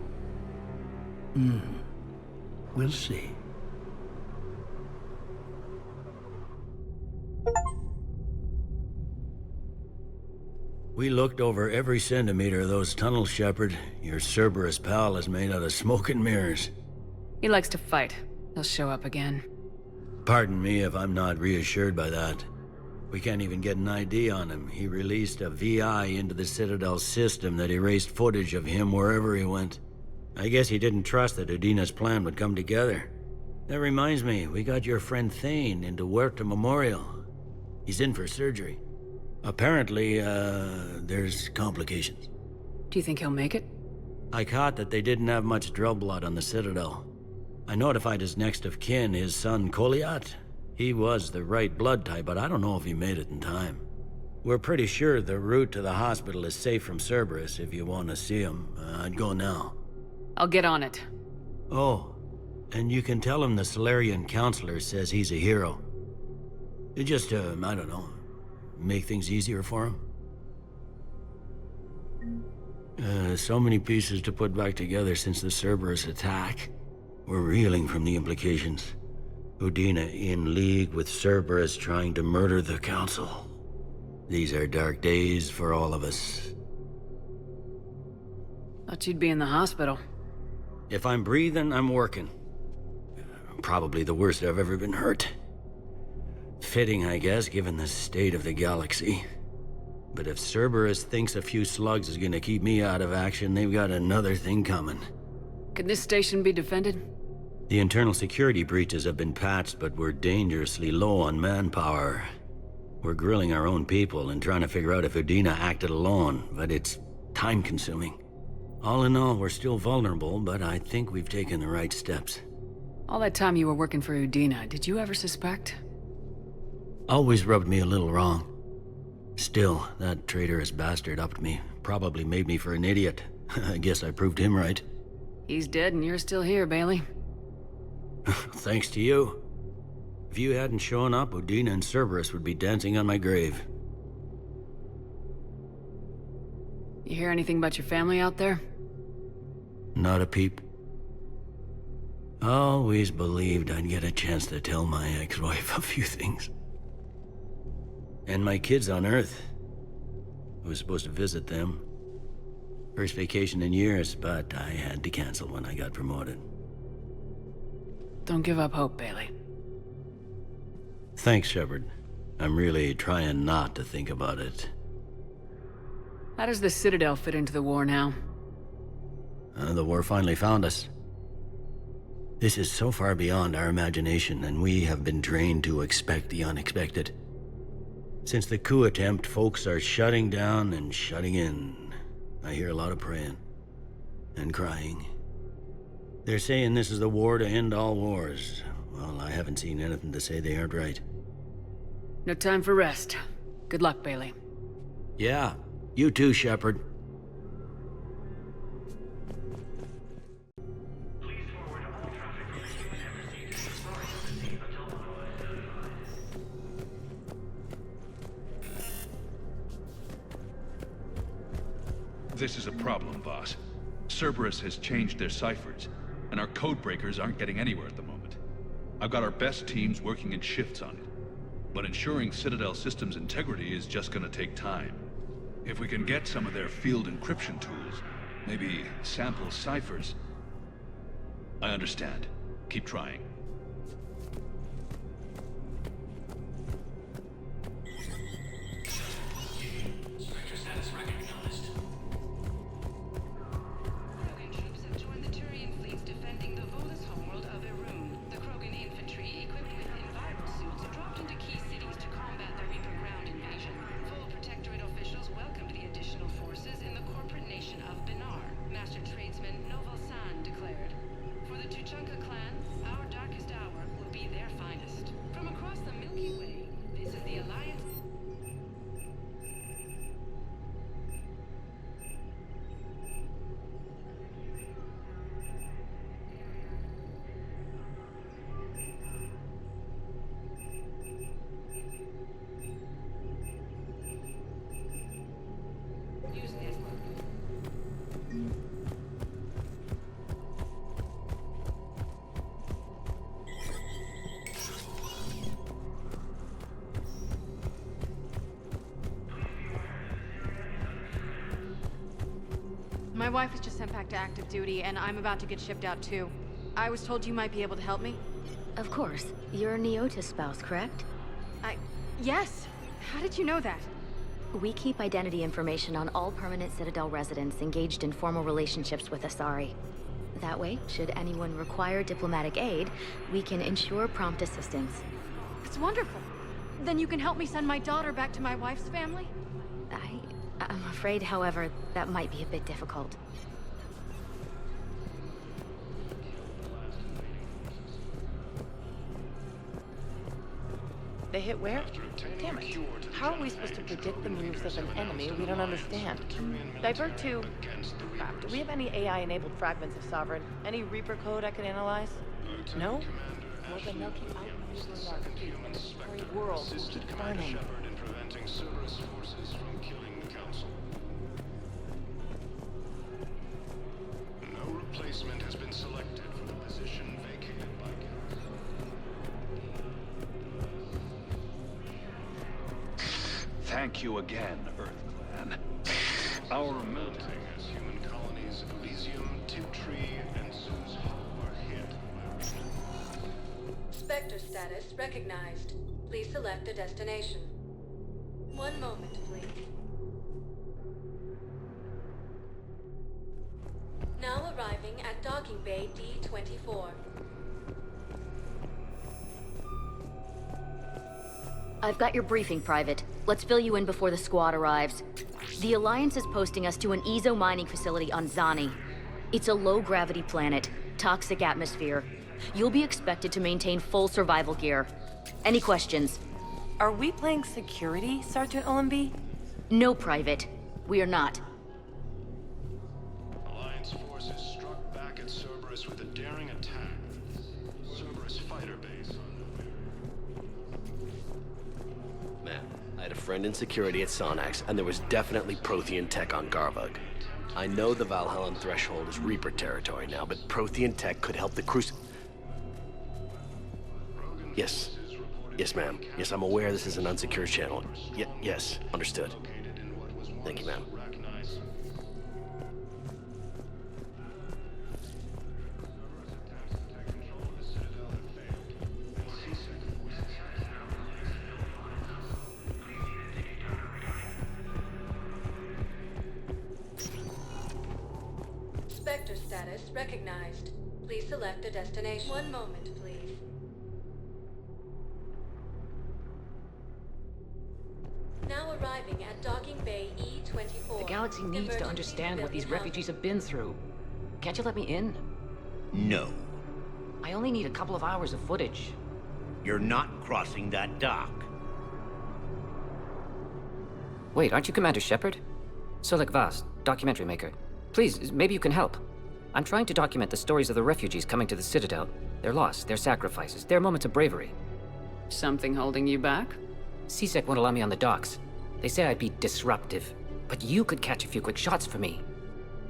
We'll see. We looked over every centimeter of those tunnels, Shepard. Your Cerberus pal is made out of smoke and mirrors. He likes to fight. He'll show up again. Pardon me if I'm not reassured by that. We can't even get an ID on him. He released a VI into the Citadel system that erased footage of him wherever he went. I guess he didn't trust that Udina's plan would come together. That reminds me, we got your friend Thane into Huerta Memorial. He's in for surgery. Apparently, there's complications. Do you think he'll make it? I caught that they didn't have much drill blood on the Citadel. I notified his next of kin, his son Koliat. He was the right blood type, but I don't know if he made it in time. We're pretty sure the route to the hospital is safe from Cerberus. If you want to see him, I'd go now. I'll get on it. Oh, and you can tell him the Solarian Counselor says he's a hero. It just, I don't know, make things easier for him. So many pieces to put back together since the Cerberus attack. We're reeling from the implications. Udina in league with Cerberus trying to murder the Council. These are dark days for all of us. Thought you'd be in the hospital. If I'm breathing, I'm working. Probably the worst I've ever been hurt. Fitting, I guess, given the state of the galaxy. But if Cerberus thinks a few slugs is gonna keep me out of action, they've got another thing coming. Can this station be defended? The internal security breaches have been patched, but we're dangerously low on manpower. We're grilling our own people and trying to figure out if Udina acted alone, but it's time-consuming. All in all, we're still vulnerable, but I think we've taken the right steps. All that time you were working for Udina, did you ever suspect? Always rubbed me a little wrong. Still, that traitorous bastard upped me. Probably made me for an idiot. I guess I proved him right. He's dead and you're still here, Bailey. Thanks to you. If you hadn't shown up, Udina and Cerberus would be dancing on my grave. You hear anything about your family out there? Not a peep. Always believed I'd get a chance to tell my ex-wife a few things. And my kids on Earth. I was supposed to visit them. First vacation in years, but I had to cancel when I got promoted. Don't give up hope, Bailey. Thanks, Shepard. I'm really trying not to think about it. How does the Citadel fit into the war now? The war finally found us. This is so far beyond our imagination, and we have been trained to expect the unexpected. Since the coup attempt, folks are shutting down and shutting in. I hear a lot of praying. And crying. They're saying this is the war to end all wars. Well, I haven't seen anything to say they aren't right. No time for rest. Good luck, Bailey. Yeah, you too, Shepard. This is a problem, boss. Cerberus has changed their ciphers, and our codebreakers aren't getting anywhere at the moment. I've got our best teams working in shifts on it, but ensuring Citadel systems integrity is just gonna take time. If we can get some of their field encryption tools, maybe sample ciphers. I understand. Keep trying. My wife was just sent back to active duty, and I'm about to get shipped out too. I was told you might be able to help me. Of course. You're Neota's spouse, correct? Yes. How did you know that? We keep identity information on all permanent Citadel residents engaged in formal relationships with Asari. That way, should anyone require diplomatic aid, we can ensure prompt assistance. It's wonderful. Then you can help me send my daughter back to my wife's family? I'm afraid, however, that might be a bit difficult. They hit where? Damn it. How are we supposed to predict the moves of an enemy we don't understand? Divert to... Crap, do we have any AI-enabled fragments of Sovereign? Any Reaper code I can analyze? No? Well, then they'll keep outmaneuvering our fleet, and this very world will keep burning. No replacement has been selected for the position vacated by Thank you again, Earth Clan. Our mounting as human colonies Elysium, Tiptree, and Zeus Hollow are hit by Spectre status recognized. Please select a destination. One moment, please. Now arriving at docking bay D-24. I've got your briefing, Private. Let's fill you in before the squad arrives. The Alliance is posting us to an Ezo mining facility on Zani. It's a low-gravity planet, toxic atmosphere. You'll be expected to maintain full survival gear. Any questions? Are we playing security, Sergeant Olenby? No, Private. We are not. Alliance forces struck back at Cerberus with a daring attack. Cerberus fighter base on the way. Man, I had a friend in security at Sonax, and there was definitely Prothean tech on Garvug. I know the Valhallan threshold is Reaper territory now, but Prothean tech could help the Yes. Yes, ma'am. Yes, I'm aware this is an unsecured channel. Yes, understood. Thank you, ma'am. center status recognized. Please select a destination. One moment, please. Now arriving at docking bay E-24. The galaxy needs to Emergency understand what these civilian refugees have been through. Can't you let me in? No. I only need a couple of hours of footage. You're not crossing that dock. Wait, aren't you Commander Shepard? Solik Vaz, documentary maker. Please, maybe you can help. I'm trying to document the stories of the refugees coming to the Citadel. Their loss, their sacrifices, their moments of bravery. Something holding you back? CSEC won't allow me on the docks. They say I'd be disruptive. But you could catch a few quick shots for me.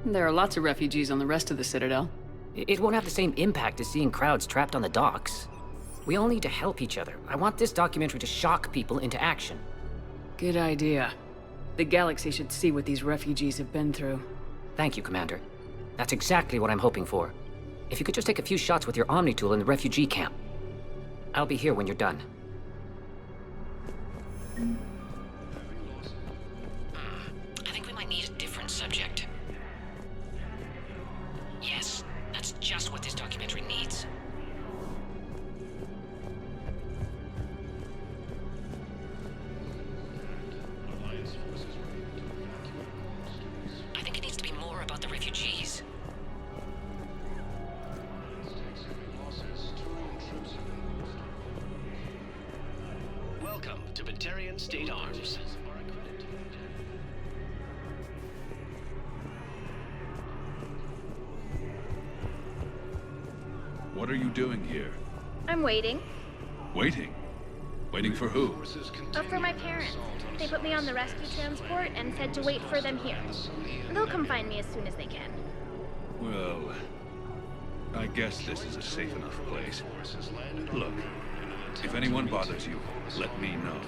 There are lots of refugees on the rest of the Citadel. It won't have the same impact as seeing crowds trapped on the docks. We all need to help each other. I want this documentary to shock people into action. Good idea. The galaxy should see what these refugees have been through. Thank you, Commander. That's exactly what I'm hoping for. If you could just take a few shots with your Omni tool in the refugee camp. I'll be here when you're done. I think we might need a different subject. Yes, that's just what this documentary needs. I think it needs to be more about the refugees. Welcome to Batarian State Arms. What are you doing here? I'm waiting. Waiting? Waiting for who? For my parents. They put me on the rescue transport and said to wait for them here. They'll come find me as soon as they can. Well, I guess this is a safe enough place. Look, if anyone bothers you, let me know.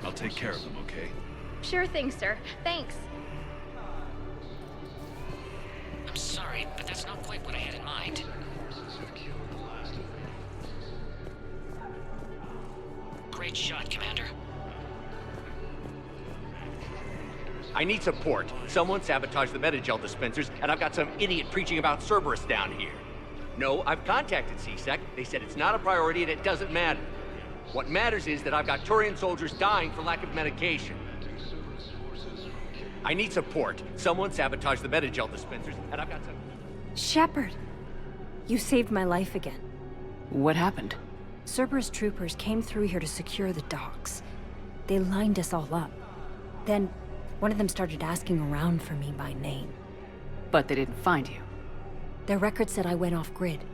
I'll take care of them, okay? Sure thing, sir. Thanks. I'm sorry, but that's not quite what I had in mind. Great shot, Commander. I need support. Someone sabotaged the Metagel dispensers, and I've got some idiot preaching about Cerberus down here. No, I've contacted CSEC. They said it's not a priority and it doesn't matter. What matters is that I've got Turian soldiers dying for lack of medication. I need support. Someone sabotaged the Metagel dispensers, and I've got some... Shepard! You saved my life again. What happened? Cerberus troopers came through here to secure the docks. They lined us all up. Then, one of them started asking around for me by name. But they didn't find you. Their record said I went off-grid.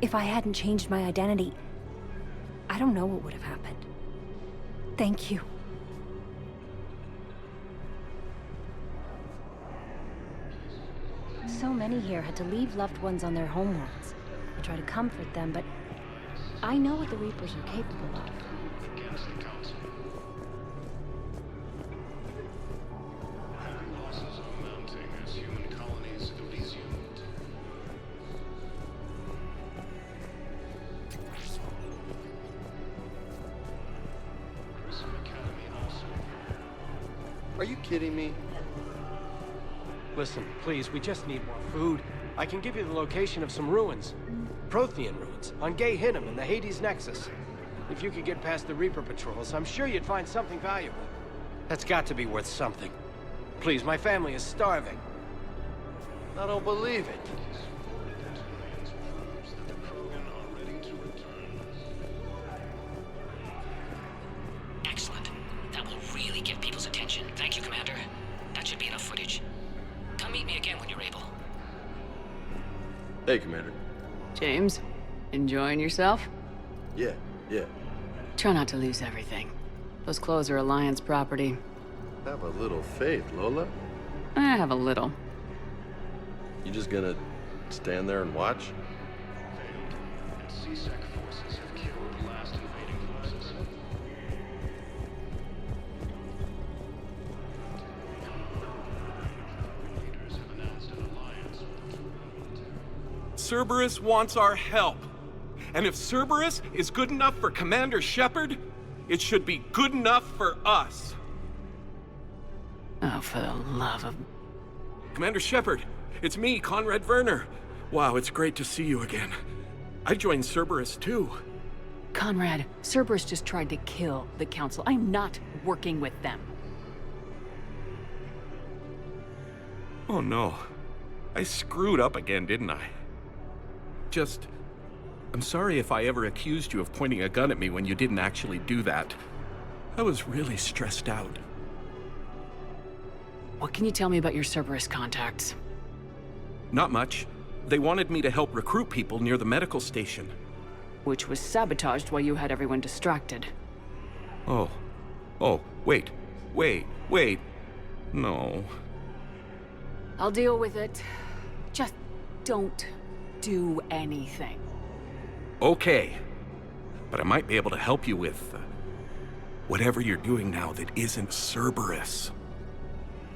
If I hadn't changed my identity, I don't know what would have happened. Thank you. So many here had to leave loved ones on their homeworlds. I try to comfort them, but I know what the Reapers are capable of. Are you kidding me? Listen, please, we just need more food. I can give you the location of some ruins. Prothean ruins, on Gay Hinnom in the Hades Nexus. If you could get past the Reaper patrols, I'm sure you'd find something valuable. That's got to be worth something. Please, my family is starving. I don't believe it. Excellent. That will really get people's attention. Thank you, Commander. That should be enough footage. Come meet me again when you're able. Hey, Commander. James, enjoying yourself? Yeah. Try not to lose everything. Those clothes are Alliance property. Have a little faith, Lola. I have a little. You just gonna stand there and watch? CSEC forces have killed the last invading forces. Leaders have announced an alliance with Cerberus wants our help. And if Cerberus is good enough for Commander Shepard, it should be good enough for us. Oh, for the love of... Commander Shepard, It's me, Conrad Werner. Wow, it's great to see you again. I joined Cerberus too. Conrad, Cerberus just tried to kill the Council. I'm not working with them. Oh no. I screwed up again, didn't I? I'm sorry if I ever accused you of pointing a gun at me when you didn't actually do that. I was really stressed out. What can you tell me about your Cerberus contacts? Not much. They wanted me to help recruit people near the medical station. Which was sabotaged while you had everyone distracted. Oh, wait. No. I'll deal with it. Just don't do anything. Okay. But I might be able to help you with whatever you're doing now that isn't Cerberus.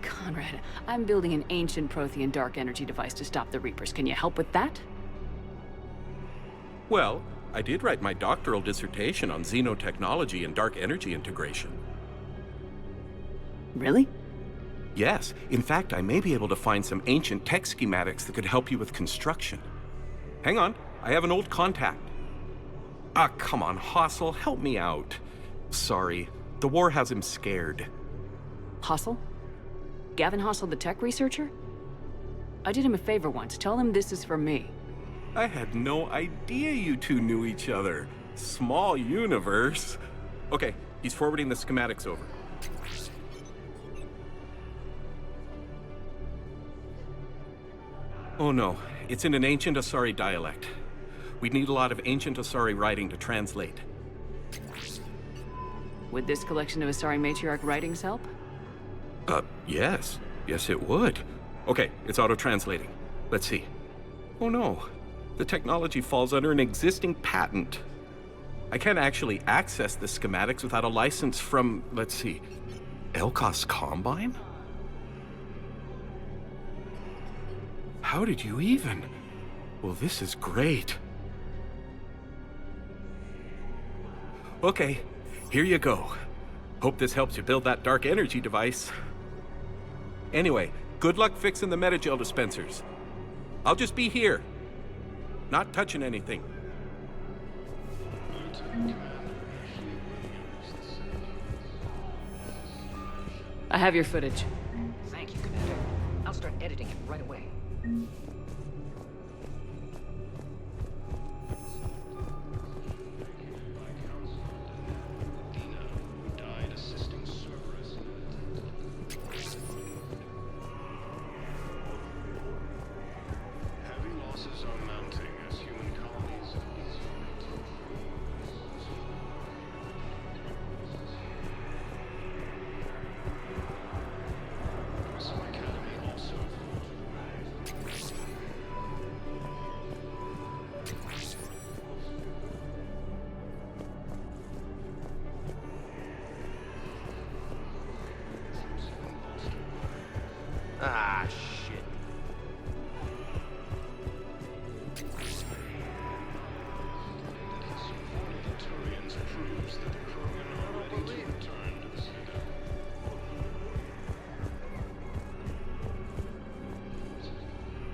Conrad, I'm building an ancient Prothean dark energy device to stop the Reapers. Can you help with that? Well, I did write my doctoral dissertation on xenotechnology and dark energy integration. Really? Yes. In fact, I may be able to find some ancient tech schematics that could help you with construction. Hang on, I have an old contact. Ah, come on, Hossel, help me out. Sorry, the war has him scared. Hossel? Gavin Hossel, the tech researcher? I did him a favor once. Tell him this is from me. I had no idea you two knew each other. Small universe. Okay, he's forwarding the schematics over. Oh no, it's in an ancient Asari dialect. We'd need a lot of ancient Asari writing to translate. Would this collection of Asari matriarch writings help? Yes. Yes, it would. Okay, it's auto-translating. Let's see. Oh no, the technology falls under an existing patent. I can't actually access the schematics without a license from, let's see, Elkos Combine? How did you even? Well, this is great. Okay, here you go. Hope this helps you build that dark energy device. Anyway, good luck fixing the metagel dispensers. I'll just be here. Not touching anything. I have your footage. Thank you, Commander. I'll start editing it right away. Ah, shit.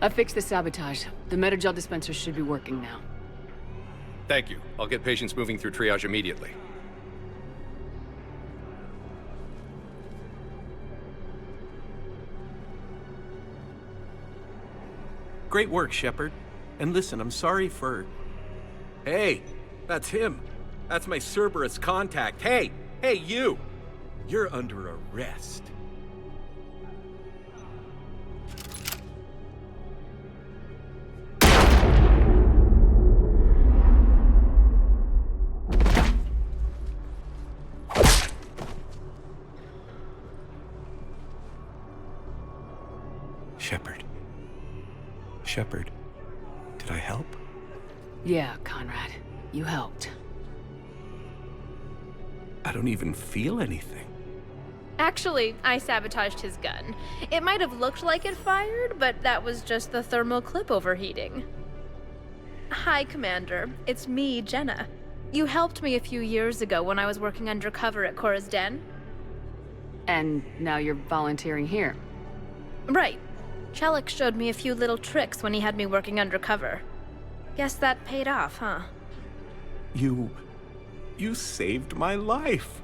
I fixed the sabotage. The metagel dispenser should be working now. Thank you. I'll get patients moving through triage immediately. Great work, Shepard. And listen, I'm sorry for... Hey, that's him. That's my Cerberus contact. Hey, you! You're under arrest. Shepard, did I help? Yeah, Conrad. You helped. I don't even feel anything. Actually, I sabotaged his gun. It might have looked like it fired, but that was just the thermal clip overheating. Hi, Commander. It's me, Jenna. You helped me a few years ago when I was working undercover at Cora's Den. And now you're volunteering here. Right. Chelik showed me a few little tricks when he had me working undercover. Guess that paid off, huh? You saved my life.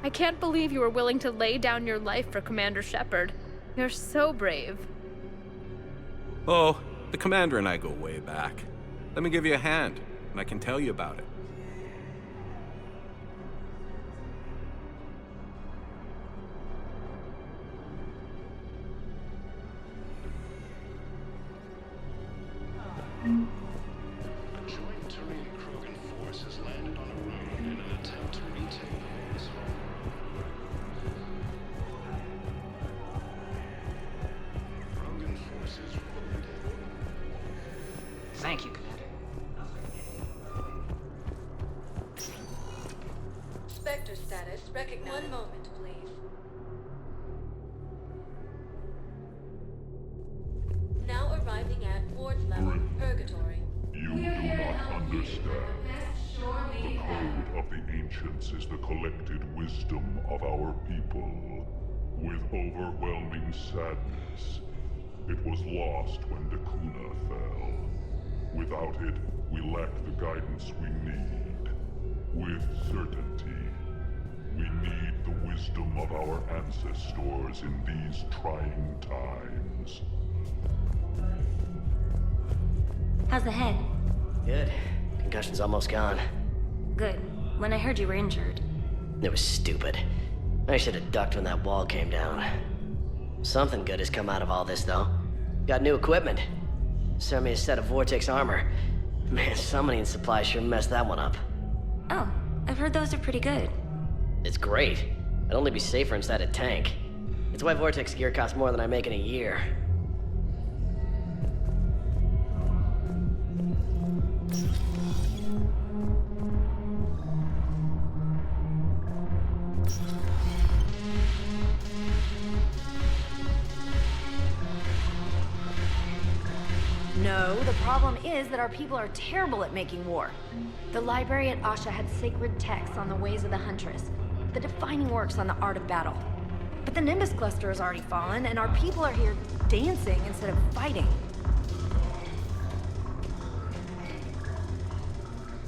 I can't believe you were willing to lay down your life for Commander Shepard. You're so brave. Oh, the commander and I go way back. Let me give you a hand, and I can tell you about it. A joint Turian-Krogan force has landed on a rune in an attempt to retake the base. Krogan forces wounded. Thank you, Commander. Spectre status recognized. One moment, please. Now arriving at Ward's level, Purgatory. You do not understand. The code of the ancients is the collected wisdom of our people. With overwhelming sadness, it was lost when Dakuna fell. Without it, we lack the guidance we need. With certainty, we need the wisdom of our ancestors in these trying times. How's the head? Good. Concussion's almost gone. Good. When I heard you were injured. It was stupid. I should have ducked when that wall came down. Something good has come out of all this, though. Got new equipment. Sent me a set of Vortex armor. Man, summoning supplies sure messed that one up. Oh, I've heard those are pretty good. It's great. I'd only be safer inside a tank. It's why Vortex gear costs more than I make in a year. No, the problem is that our people are terrible at making war. The library at Asha had sacred texts on the ways of the Huntress, the defining works on the art of battle. But the Nimbus cluster has already fallen, and our people are here dancing instead of fighting.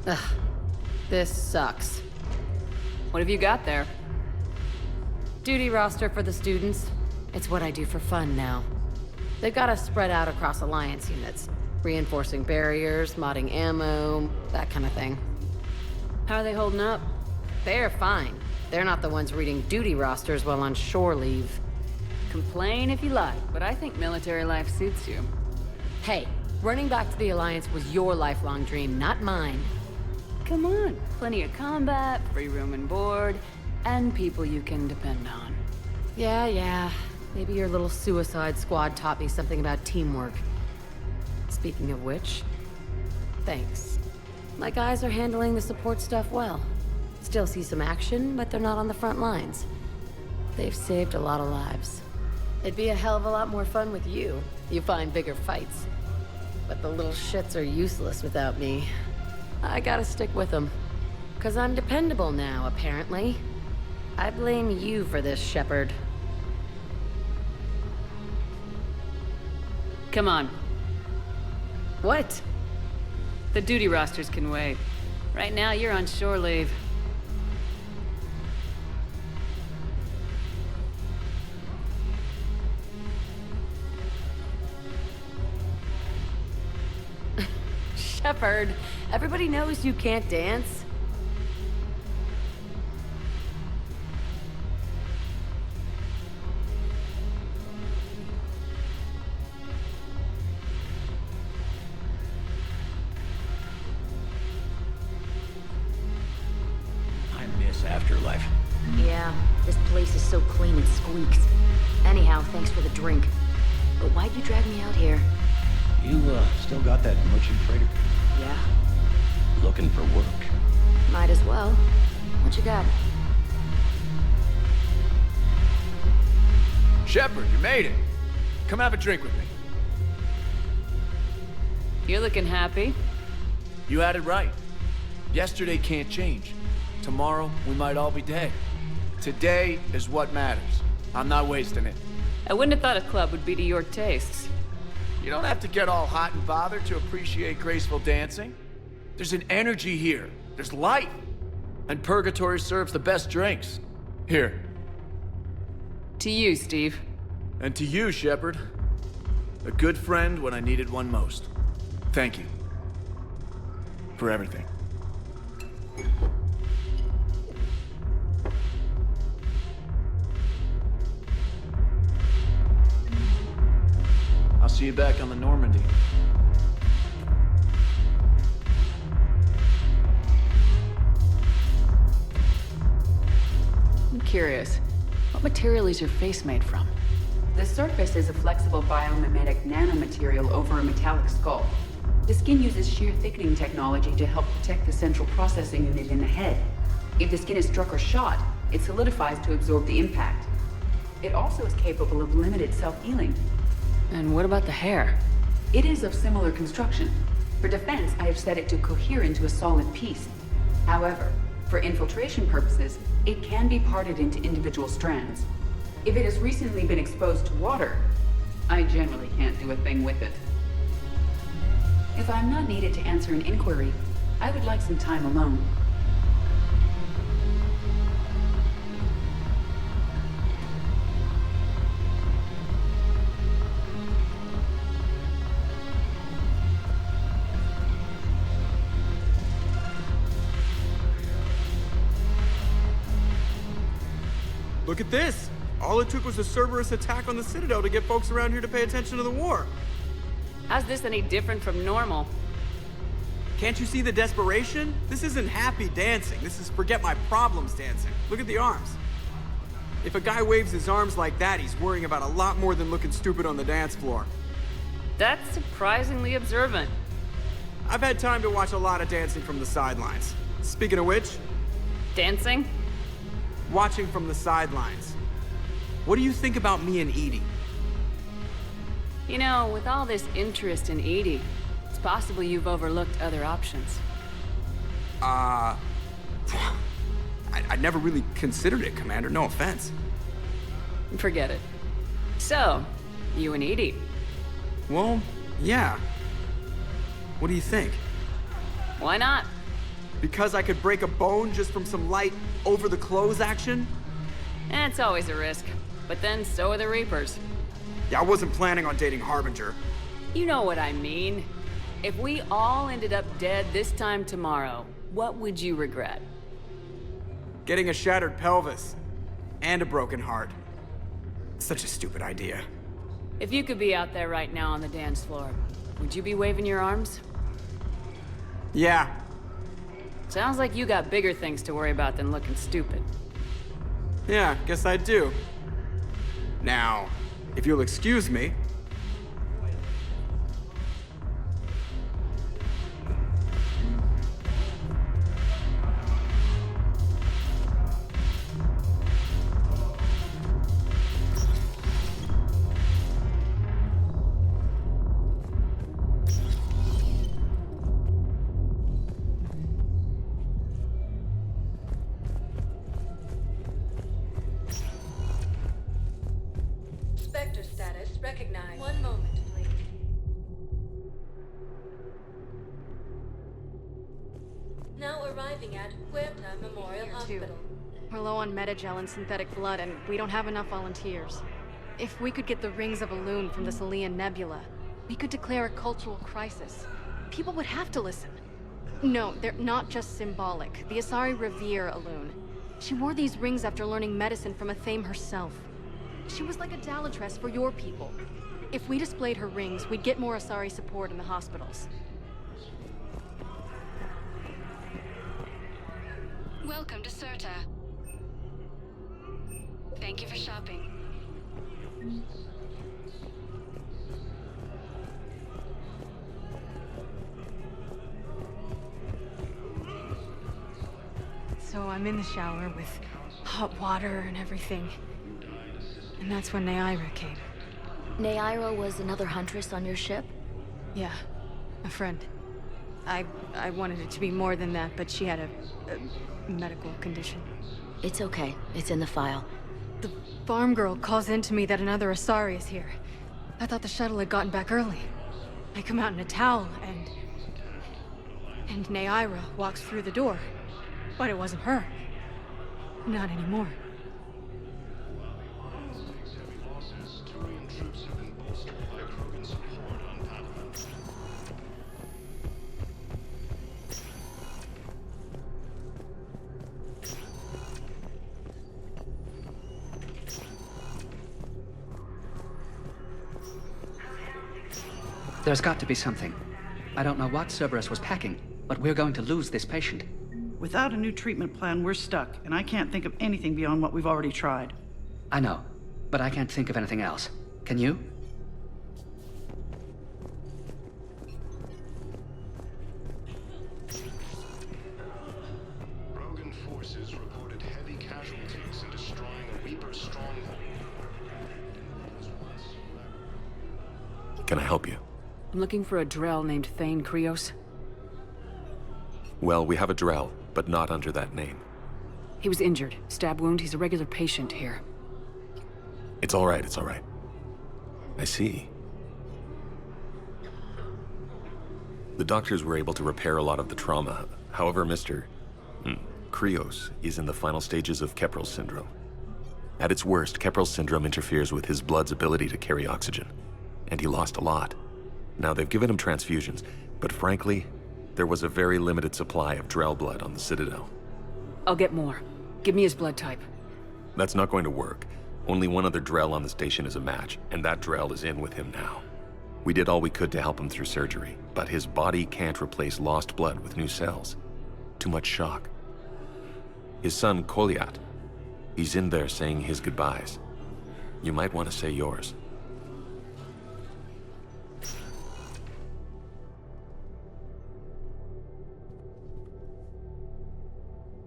Ugh. This sucks. What have you got there? Duty roster for the students. It's what I do for fun now. They've got us spread out across Alliance units. Reinforcing barriers, modding ammo, that kind of thing. How are they holding up? They're fine. They're not the ones reading duty rosters while on shore leave. Complain if you like, but I think military life suits you. Hey, running back to the Alliance was your lifelong dream, not mine. Come on, plenty of combat, free room and board, and people you can depend on. Yeah. Maybe your little suicide squad taught me something about teamwork. Speaking of which, thanks. My guys are handling the support stuff well. Still see some action, but they're not on the front lines. They've saved a lot of lives. It'd be a hell of a lot more fun with you. You find bigger fights. But the little shits are useless without me. I gotta stick with them. 'Cause I'm dependable now, apparently. I blame you for this, Shepard. Come on. What? The duty rosters can wait. Right now, you're on shore leave. Shepard, everybody knows you can't dance. Afterlife. Yeah, this place is so clean it squeaks. Anyhow, thanks for the drink. But why'd you drag me out here? You, still got that merchant freighter? Yeah, Looking for work. might as well. What you got? Shepard, you made it. Come have a drink with me. You're looking happy. You had it right. Yesterday can't change. Tomorrow, we might all be dead. Today is what matters. I'm not wasting it. I wouldn't have thought a club would be to your tastes. You don't have to get all hot and bothered to appreciate graceful dancing. There's an energy here. There's life. And Purgatory serves the best drinks. Here. To you, Steve. And to you, Shepard. A good friend when I needed one most. Thank you. For everything. I'll see you back on the Normandy. I'm curious. What material is your face made from? The surface is a flexible biomimetic nanomaterial over a metallic skull. The skin uses shear thickening technology to help protect the central processing unit in the head. If the skin is struck or shot, it solidifies to absorb the impact. It also is capable of limited self-healing. And what about the hair? It is of similar construction. For defense, I have set it to cohere into a solid piece. However, for infiltration purposes, it can be parted into individual strands. If it has recently been exposed to water, I generally can't do a thing with it. If I'm not needed to answer an inquiry, I would like some time alone. Look at this! All it took was a Cerberus attack on the Citadel to get folks around here to pay attention to the war. How's this any different from normal? Can't you see the desperation? This isn't happy dancing. This is forget my problems dancing. Look at the arms. If a guy waves his arms like that, he's worrying about a lot more than looking stupid on the dance floor. That's surprisingly observant. I've had time to watch a lot of dancing from the sidelines. Speaking of which... Dancing? Watching from the sidelines. What do you think about me and Edie? You know, with all this interest in Edie, it's possible you've overlooked other options. I never really considered it, Commander. No offense. Forget it. So, you and Edie? Well, yeah. What do you think? Why not? Because I could break a bone just from some light over-the-clothes action? It's always a risk. But then so are the Reapers. Yeah, I wasn't planning on dating Harbinger. You know what I mean. If we all ended up dead this time tomorrow, what would you regret? Getting a shattered pelvis. And a broken heart. Such a stupid idea. If you could be out there right now on the dance floor, would you be waving your arms? Yeah. Sounds like you got bigger things to worry about than looking stupid. Yeah, guess I do. Now, if you'll excuse me... Spectre status recognized. One moment, please. Now arriving at Huerta Memorial Hospital. We're low on metagel and synthetic blood, and we don't have enough volunteers. If we could get the rings of Elune from the Salian Nebula, we could declare a cultural crisis. People would have to listen. No, they're not just symbolic. The Asari revere Elune. She wore these rings after learning medicine from a Thame herself. She was like a Dalatress for your people. If we displayed her rings, we'd get more Asari support in the hospitals. Welcome to Cirta. Thank you for shopping. So I'm in the shower with hot water and everything. And that's when Neaira came. Neaira was another huntress on your ship? Yeah, a friend. I wanted it to be more than that, but she had a medical condition. It's okay. It's in the file. The farm girl calls in to me that another Asari is here. I thought the shuttle had gotten back early. I come out in a towel, and Neaira walks through the door. But it wasn't her. Not anymore. There's got to be something. I don't know what Cerberus was packing, but we're going to lose this patient. Without a new treatment plan, we're stuck, and I can't think of anything beyond what we've already tried. I know, but I can't think of anything else. Can you? Rogan forces reported heavy casualties in destroying a Reaper stronghold. Can I help you? I'm looking for a Drell named Thane Krios. Well, we have a Drell, but not under that name. He was injured. Stab wound. He's a regular patient here. It's all right, it's all right. I see. The doctors were able to repair a lot of the trauma. However, Mr. Krios is in the final stages of Keprel syndrome. At its worst, Keprel syndrome interferes with his blood's ability to carry oxygen, and he lost a lot. Now, they've given him transfusions, but frankly, there was a very limited supply of Drell blood on the Citadel. I'll get more. Give me his blood type. That's not going to work. Only one other Drell on the station is a match, and that Drell is in with him now. We did all we could to help him through surgery, but his body can't replace lost blood with new cells. Too much shock. His son, Koliat, he's in there saying his goodbyes. You might want to say yours.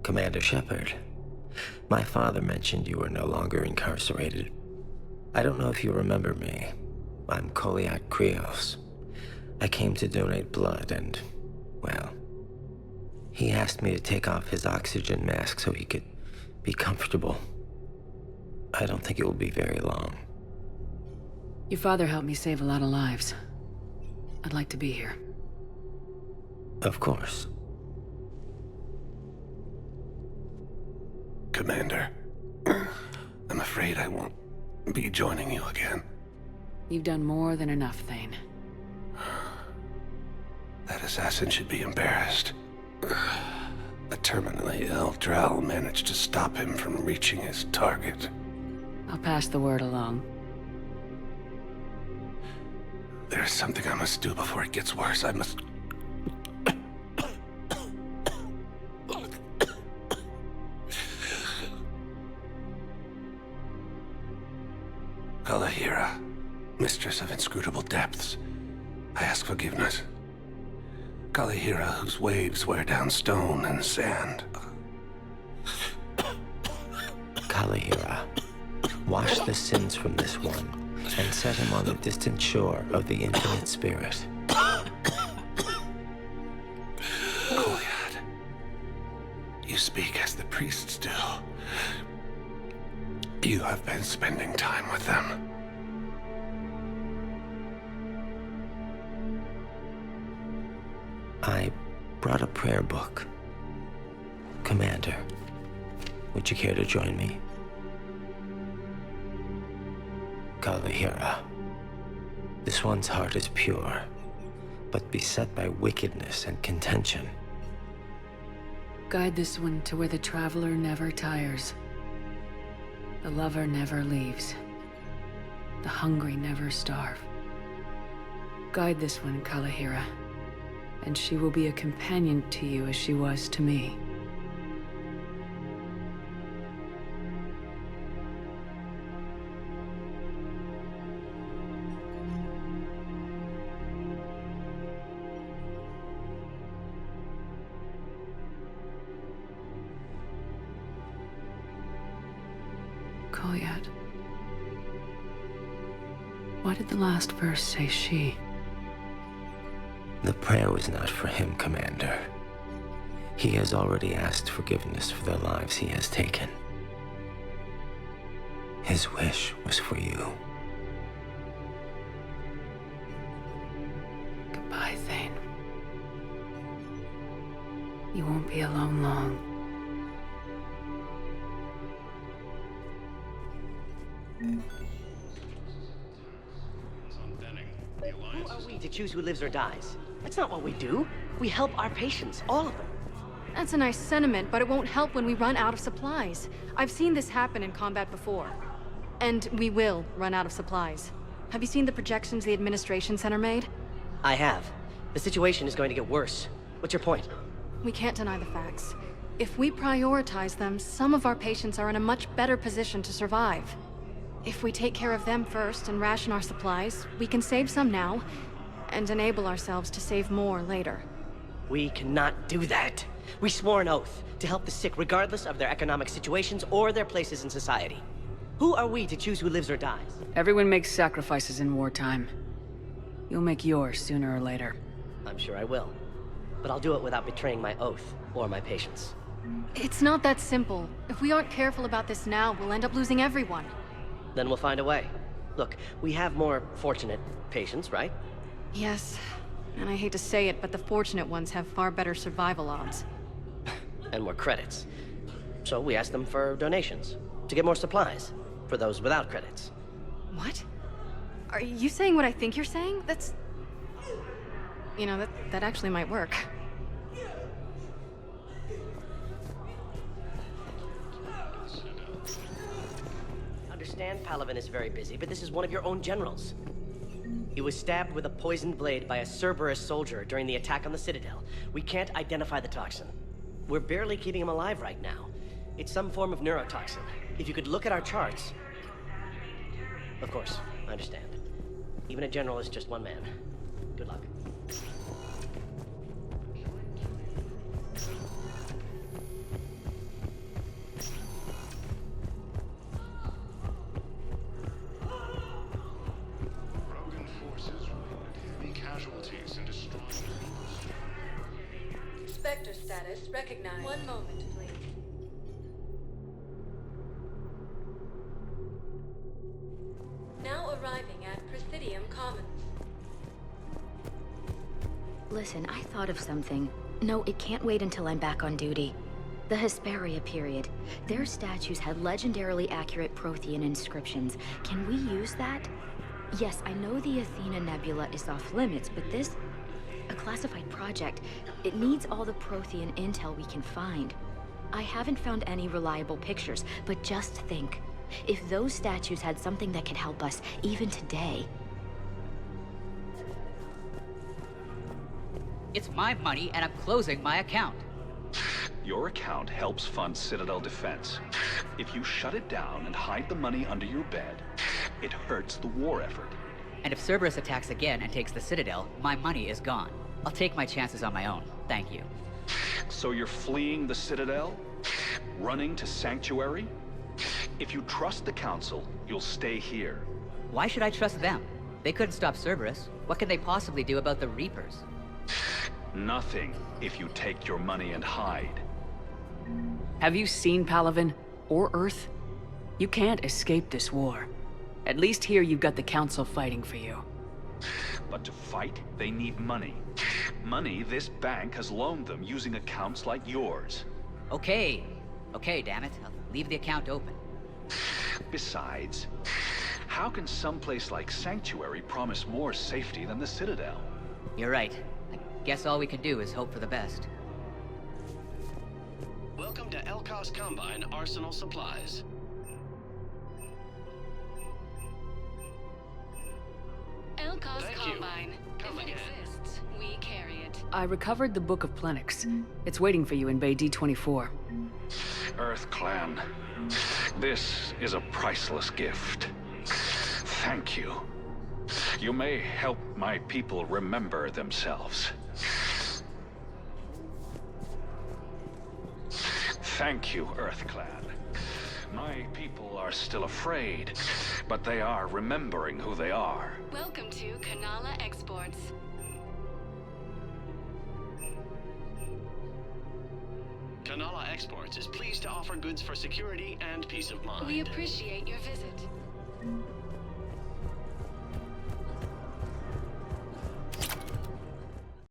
Commander Shepard, my father mentioned you were no longer incarcerated. I don't know if you remember me. I'm Koliat Krios. I came to donate blood and, well, he asked me to take off his oxygen mask so he could be comfortable. I don't think it will be very long. Your father helped me save a lot of lives. I'd like to be here. Of course. Commander, I'm afraid I won't be joining you again. You've done more than enough, Thane. That assassin should be embarrassed. A terminally ill Drell managed to stop him from reaching his target. I'll pass the word along. There's something I must do before it gets worse. I must... Kalahira, mistress of inscrutable depths, I ask forgiveness. Kalahira, whose waves wear down stone and sand. Kalahira, wash the sins from this one, and set him on the distant shore of the infinite spirit. Koliat, you speak as the priests do. You have been spending time with them. I brought a prayer book. Commander, would you care to join me? Kalahira, this one's heart is pure, but beset by wickedness and contention. Guide this one to where the traveler never tires. The lover never leaves. The hungry never starve. Guide this one, Kalahira, and she will be a companion to you as she was to me. Koliat. Why did the last verse say she? The prayer was not for him, Commander. He has already asked forgiveness for the lives he has taken. His wish was for you. Goodbye, Thane. You won't be alone long. Who are we to choose who lives or dies? That's not what we do. We help our patients, all of them. That's a nice sentiment, but it won't help when we run out of supplies. I've seen this happen in combat before. And we will run out of supplies. Have you seen the projections the Administration Center made? I have. The situation is going to get worse. What's your point? We can't deny the facts. If we prioritize them, some of our patients are in a much better position to survive. If we take care of them first and ration our supplies, we can save some now, and enable ourselves to save more later. We cannot do that. We swore an oath to help the sick regardless of their economic situations or their places in society. Who are we to choose who lives or dies? Everyone makes sacrifices in wartime. You'll make yours sooner or later. I'm sure I will. But I'll do it without betraying my oath or my patients. It's not that simple. If we aren't careful about this now, we'll end up losing everyone. Then we'll find a way. Look, we have more fortunate patients, right? Yes. And I hate to say it, but the fortunate ones have far better survival odds. And more credits. So we asked them for donations, to get more supplies, for those without credits. What? Are you saying what I think you're saying? That's... You know, that actually might work. Understand Palaven is very busy, but this is one of your own generals. He was stabbed with a poisoned blade by a Cerberus soldier during the attack on the Citadel. We can't identify the toxin. We're barely keeping him alive right now. It's some form of neurotoxin. If you could look at our charts... Of course, I understand. Even a general is just one man. Good luck. Broken forces reported heavy casualties and destroyed. Spectre status recognized. One moment, please. Now arriving at Presidium Commons. Listen, I thought of something. No, it can't wait until I'm back on duty. The Hesperia period. Their statues had legendarily accurate Prothean inscriptions. Can we use that? Yes, I know the Athena Nebula is off limits, but this... a classified project. It needs all the Prothean intel we can find. I haven't found any reliable pictures, but just think. If those statues had something that could help us, even today... It's my money, and I'm closing my account. Your account helps fund Citadel defense. If you shut it down and hide the money under your bed, it hurts the war effort. And if Cerberus attacks again and takes the Citadel, my money is gone. I'll take my chances on my own. Thank you. So you're fleeing the Citadel? Running to Sanctuary? If you trust the Council, you'll stay here. Why should I trust them? They couldn't stop Cerberus. What can they possibly do about the Reapers? Nothing, if you take your money and hide. Have you seen Palaven? Or Earth? You can't escape this war. At least here you've got the Council fighting for you. But to fight, they need money. Money this bank has loaned them using accounts like yours. Okay, damn it. I'll leave the account open. Besides, how can someplace like Sanctuary promise more safety than the Citadel? You're right. I guess all we can do is hope for the best. Welcome to Elkos Combine Arsenal Supplies. Elkos Thank you. Combine. Come If it again. exists, we carry it. I recovered the Book of Plenix. It's waiting for you in Bay D24. Earth Clan, this is a priceless gift. Thank you. You may help my people remember themselves. Thank you, Earth Clan. My people are still afraid, but they are remembering who they are. Welcome to Kanala Exports. Kanala Exports is pleased to offer goods for security and peace of mind. We appreciate your visit.